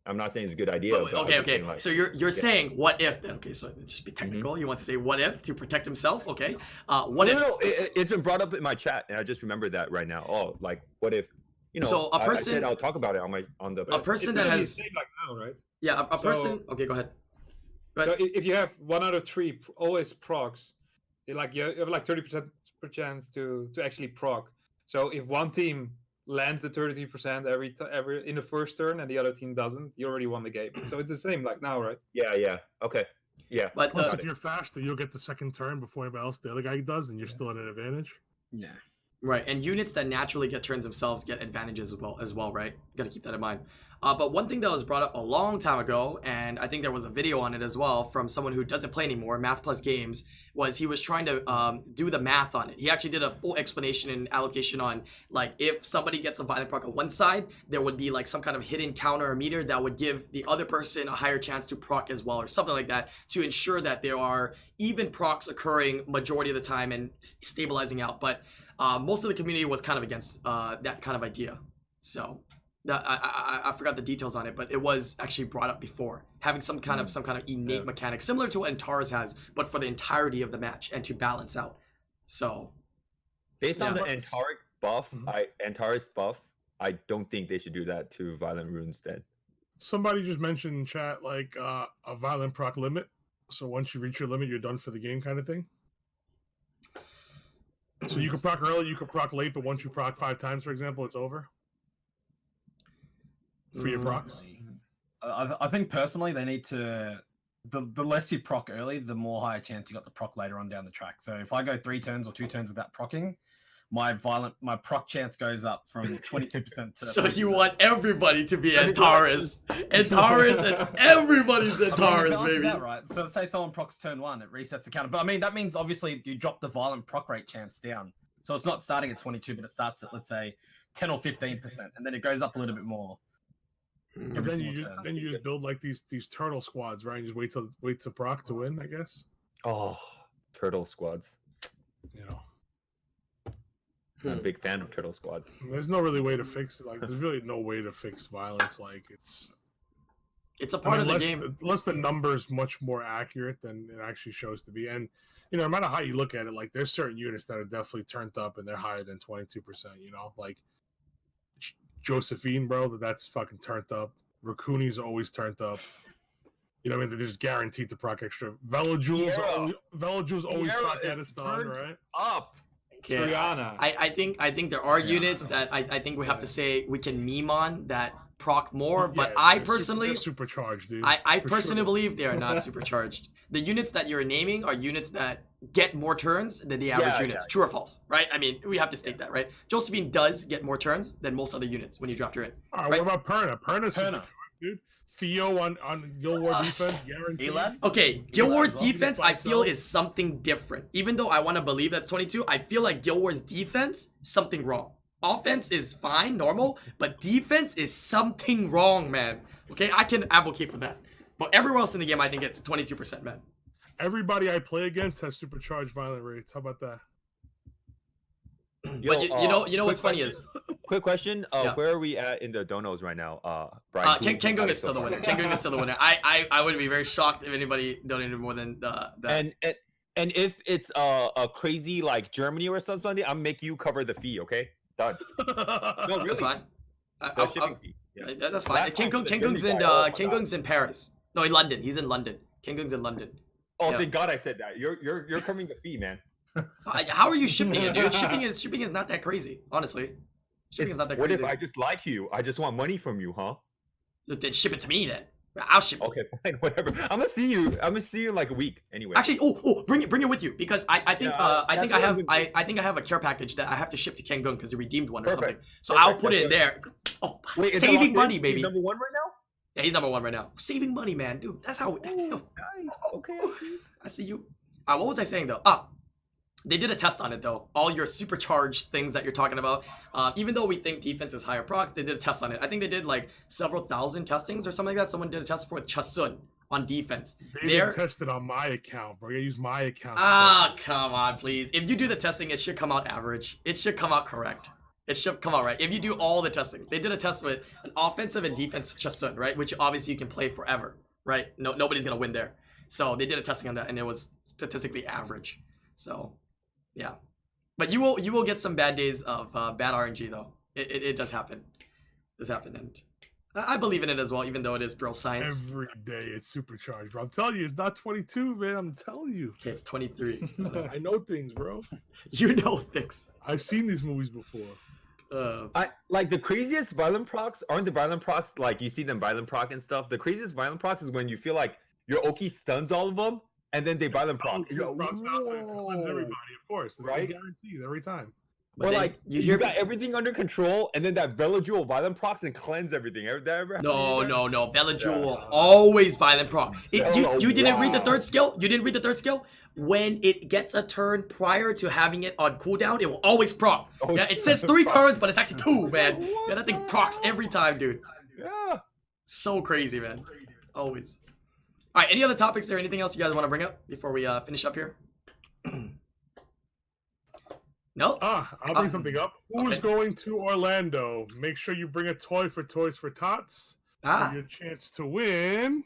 I'm not saying it's a good idea. Okay. So you're saying what if then? Okay, so just be technical. You want to say what if to protect himself? Okay. What if? No, it's been brought up in my chat, and I just remembered that right now. Oh, like what if? So a person. I said I'll talk about it on the. A person that has. Like now, right? Yeah, a person. Okay, go ahead. So if you have 1 out of 3 always procs, you have like 30% chance to actually proc. So if one team lands the 33% every in the first turn and the other team doesn't, you already won the game. So it's the same like now, right? Yeah. Okay. Yeah. But Plus, if you're faster, you'll get the second turn before anybody else, the other guy does, and you're still at an advantage. Yeah. right, and units that naturally get turns themselves get advantages as well, right? You gotta keep that in mind. But one thing that was brought up a long time ago, and I think there was a video on it as well from someone who doesn't play anymore, Math Plus Games, was he was trying to do the math on it. He actually did a full explanation and allocation on, like, if somebody gets a violent proc on one side, there would be like some kind of hidden counter or meter that would give the other person a higher chance to proc as well, or something like that, to ensure that there are even procs occurring majority of the time and stabilizing out. But most of the community was kind of against that kind of idea. So I forgot the details on it, but it was actually brought up before, having some kind of innate mechanic similar to what Antares has, but for the entirety of the match and to balance out. So Based on Yeah. the Antares buff, I don't think they should do that to Violent Runes then. Somebody just mentioned in chat like a violent proc limit. So once you reach your limit, you're done for the game, kind of thing. So you can proc early, you can proc late, but once you proc 5 times, for example, it's over. For your procs. I think personally they need to. The less you proc early, the more higher chance you got to proc later on down the track. So if I go 3 turns or 2 turns without procking, my proc chance goes up from 22% to. So you want everybody to be Antares, Antares, and everybody's Antares, baby. That, right? So let's say someone procs turn 1, it resets the counter. But I mean that means obviously you drop the violent proc rate chance down. So it's not starting at 22, but it starts at, let's say, 10 or 15%, and then it goes up a little bit more. And then you just build like these turtle squads, right? And just wait to proc to win, I guess. Oh, turtle squads. You know, I'm a big fan of turtle squads. there's no really way to fix it. Like, there's really no way to fix violence. Like, it's It's a part of the game. Unless the number's much more accurate than it actually shows to be. And you know, no matter how you look at it, like there's certain units that are definitely turned up and they're higher than 22%. You know, like Josephine, bro, that's fucking turned up. Raccooni's always turned up. You know what I mean? They're just guaranteed to proc extra. Velojule's always proc at a stun, right? Up. Triana. I think there are units that I think we have to say we can meme on that proc more, but I personally they're supercharged, dude. I personally believe they are not supercharged. The units that you're naming are units that get more turns than the average units. True or false, right? I mean, we have to state that, right? Josephine does get more turns than most other units when you draft her in. All right, what about Perna? Perna's supercharged, dude. Theo on Guild War defense, guaranteed. Okay, Guild Wars defense I feel is something different. Even though I want to believe that's 22, I feel like Guild Wars defense, something wrong. Offense is fine, normal, but defense is something wrong, man. Okay, I can advocate for that. But everywhere else in the game, I think it's 22%, man. Everybody I play against has supercharged violent rates. How about that? But you know what's funny is... Quick question. Where are we at in the donos right now? Brian, Kengung is still the winner. Kengung is still the winner. I would be very shocked if anybody donated more than that. And if it's a crazy like Germany or something, I'll make you cover the fee, okay? Done. No, really. That's fine. The shipping fee. Yeah. That's fine. Kengung's in Paris. No, in London. He's in London. Kengung's in London. Oh, thank God I said that. You're covering the fee, man. How are you shipping it, dude? Shipping is not that crazy, honestly. Shipping is not that crazy. What if I just like you? I just want money from you, huh? Then ship it to me then. I'll ship it. Okay, fine, whatever. I'm gonna see you in like a week anyway. Actually, bring it with you because I think I have a care package that I have to ship to Kengung because he redeemed one or something. So I'll put it in there. Oh, wait, saving money, baby. He's number 1 right now? Yeah, he's number 1 right now. Saving money, man, dude. That's how. Nice. Okay. I see you. What was I saying though? They did a test on it though. All your supercharged things that you're talking about. Even though we think defense is higher procs, they did a test on it. I think they did like several thousand testings or something like that. Someone did a test for Chasun on defense. They didn't test it on my account, bro. I use my account. Come on, please. If you do the testing, it should come out average. It should come out correct. It should come out right. If you do all the testings. They did a test with an offensive and defense Chasun, right? Which obviously you can play forever, right? Nobody's going to win there. So they did a testing on that and it was statistically average. So... yeah, but you will get some bad days of bad RNG though. It does happen. It does happen, and I believe in it as well, even though it is bro science. Every day it's supercharged, bro. I'm telling you, it's not 22, man. I'm telling you. Okay, it's 23. I know things, bro. You know things. I've seen these movies before. I like the craziest violent procs aren't the violent procs like you see them violent proc and stuff. The craziest violent procs is when you feel like your Oki stuns all of them, and then they violent proc. Procs out there, cleanse everybody, of course. Right? Guarantees every time. But like you got everything under control, and then that Vela Jewel violent procs and cleanse everything. No. Vela Jewel always violent proc. You didn't read the third skill? You didn't read the third skill? When it gets a turn prior to having it on cooldown, it will always proc. Yeah, it says 3 turns, but it's actually 2, man. Yeah, that thing procs every time, dude. Yeah. So crazy, man. Always. All right, any other topics there? Anything else you guys want to bring up before we finish up here? No? I'll bring something up. Who's going to Orlando? Make sure you bring a toy for Toys for Tots. For your chance to win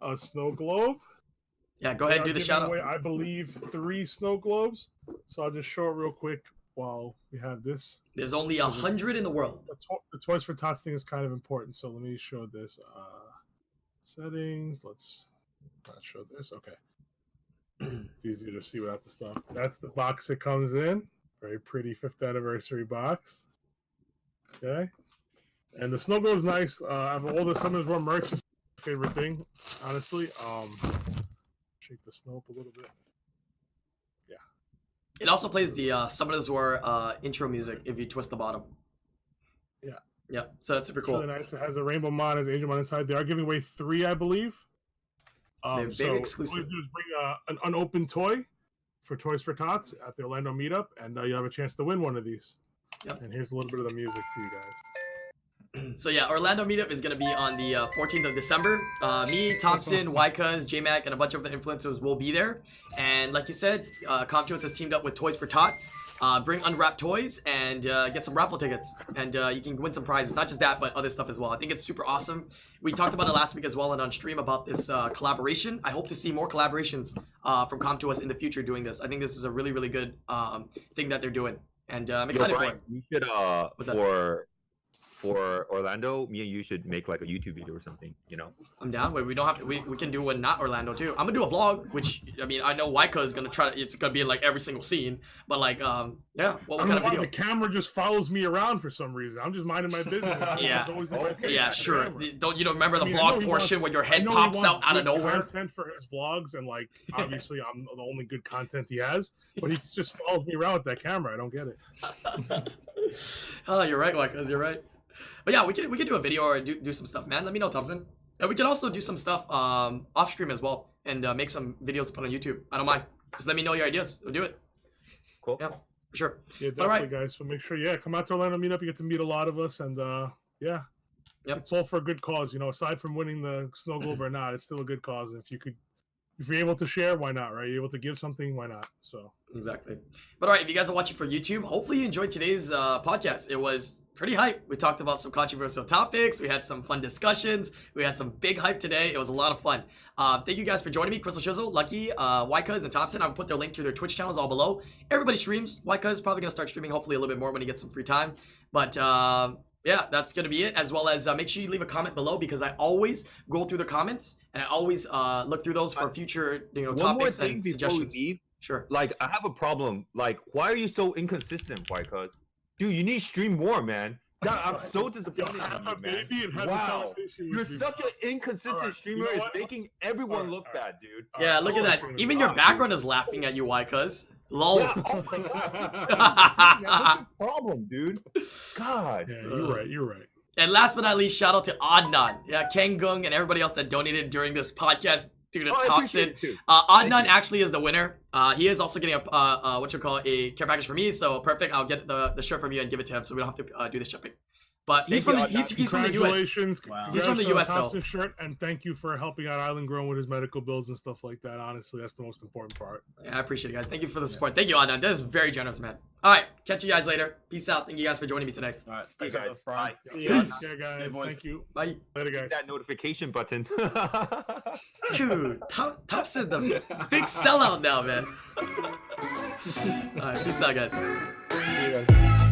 a snow globe. Yeah, go ahead and do the shout out. I believe 3 snow globes. So I'll just show it real quick while we have this. There's only 100 in the world. The Toys for Tots thing is kind of important. So let me show this. Settings. Let's not show this. Okay. It's easier to see without the stuff. That's the box it comes in. Very pretty 5th anniversary box. Okay. And the snow globe's nice. I have all the Summers War merch. Is my favorite thing, honestly. Shake the snow up a little bit. Yeah. It also plays the Summoners War intro music if you twist the bottom. Yeah. Yeah. So that's super cool. Really nice. It has a rainbow mod, has Angel mod inside. They are giving away 3, I believe. They're very exclusive. All you do is bring an unopened toy for Toys for Tots at the Orlando meetup, and you have a chance to win one of these. Yep. And here's a little bit of the music for you guys. So yeah, Orlando meetup is going to be on the 14th of December. Me, Thompson, YCuz, JMac, and a bunch of the influencers will be there. And like you said, Com2uS has teamed up with Toys for Tots. Bring unwrapped toys and get some raffle tickets. And you can win some prizes. Not just that, but other stuff as well. I think it's super awesome. We talked about it last week as well and on stream about this collaboration. I hope to see more collaborations from Com2uS in the future doing this. I think this is a really, really good thing that they're doing. And I'm excited for it. You should, for Orlando, me and you should make like a YouTube video or something, you know? I'm down. Wait, we don't have to. We can do one not Orlando too. I'm gonna do a vlog, which I mean I know YCuz is gonna try to. It's gonna be in like every single scene, but like yeah. What kind of video? The camera just follows me around for some reason. I'm just minding my business. Yeah, sure. Don't you remember the vlog portion where your head pops out of nowhere? Content for his vlogs, and like obviously I'm the only good content he has, but he just follows me around with that camera. I don't get it. Oh, you're right, YCuz. You're right. But yeah, we can do a video or do some stuff, man. Let me know, Thompson. And we can also do some stuff off stream as well and make some videos to put on YouTube. I don't mind. Just let me know your ideas. We'll do it. Cool. Yeah, for sure. Yeah, definitely, guys. So make sure, come out to Orlando meetup. You get to meet a lot of us, and yeah, it's all for a good cause. You know, aside from winning the snow globe or not, it's still a good cause. And if you're able to share, why not? Right? You're able to give something, why not? So exactly. But all right, if you guys are watching for YouTube, hopefully you enjoyed today's podcast. It was pretty hype. We talked about some controversial topics. We had some fun discussions. We had some big hype today. It was a lot of fun. Thank you guys for joining me. Crystal Chisel, Lucky, YCuz, and Thompson. I'll put their link to their Twitch channels all below. Everybody streams. YCuz is probably going to start streaming hopefully a little bit more when he gets some free time. But yeah, that's going to be it. As well as make sure you leave a comment below because I always go through the comments and I always look through those for future topics and suggestions. Leave, sure. Like, I have a problem. Like, why are you so inconsistent, YCuz? Dude, you need to stream more, man. Yeah, I'm so disappointed in you, man. Wow, you're such an inconsistent streamer. It's making everyone look bad, dude. Yeah, look at that. Even your background is laughing at you, YCuz. Lol. Yeah, oh my god. What's the problem, dude? God. Yeah, you're right. And last but not least, shout out to Adnan, Kengung, and everybody else that donated during this podcast. Dude, Thompson. Adnan actually is the winner. He is also getting a care package for me. So perfect. I'll get the shirt from you and give it to him, so we don't have to do the shipping. But he's from the US. Wow. He's from the US though. Shirt, and thank you for helping out IslandGrown with his medical bills and stuff like that. Honestly, that's the most important part. Yeah, I appreciate it, guys. Thank you for the support. Thank you, Adnan. That is very generous, man. All right, catch you guys later. Peace out. Thank you guys for joining me today. All right, Thanks, guys. Bye. Peace. Yeah, guys. Thank you. Bye. Later, guys. That notification button. Dude, Thompson, the big sellout now, man. All right, peace out, guys. See you guys.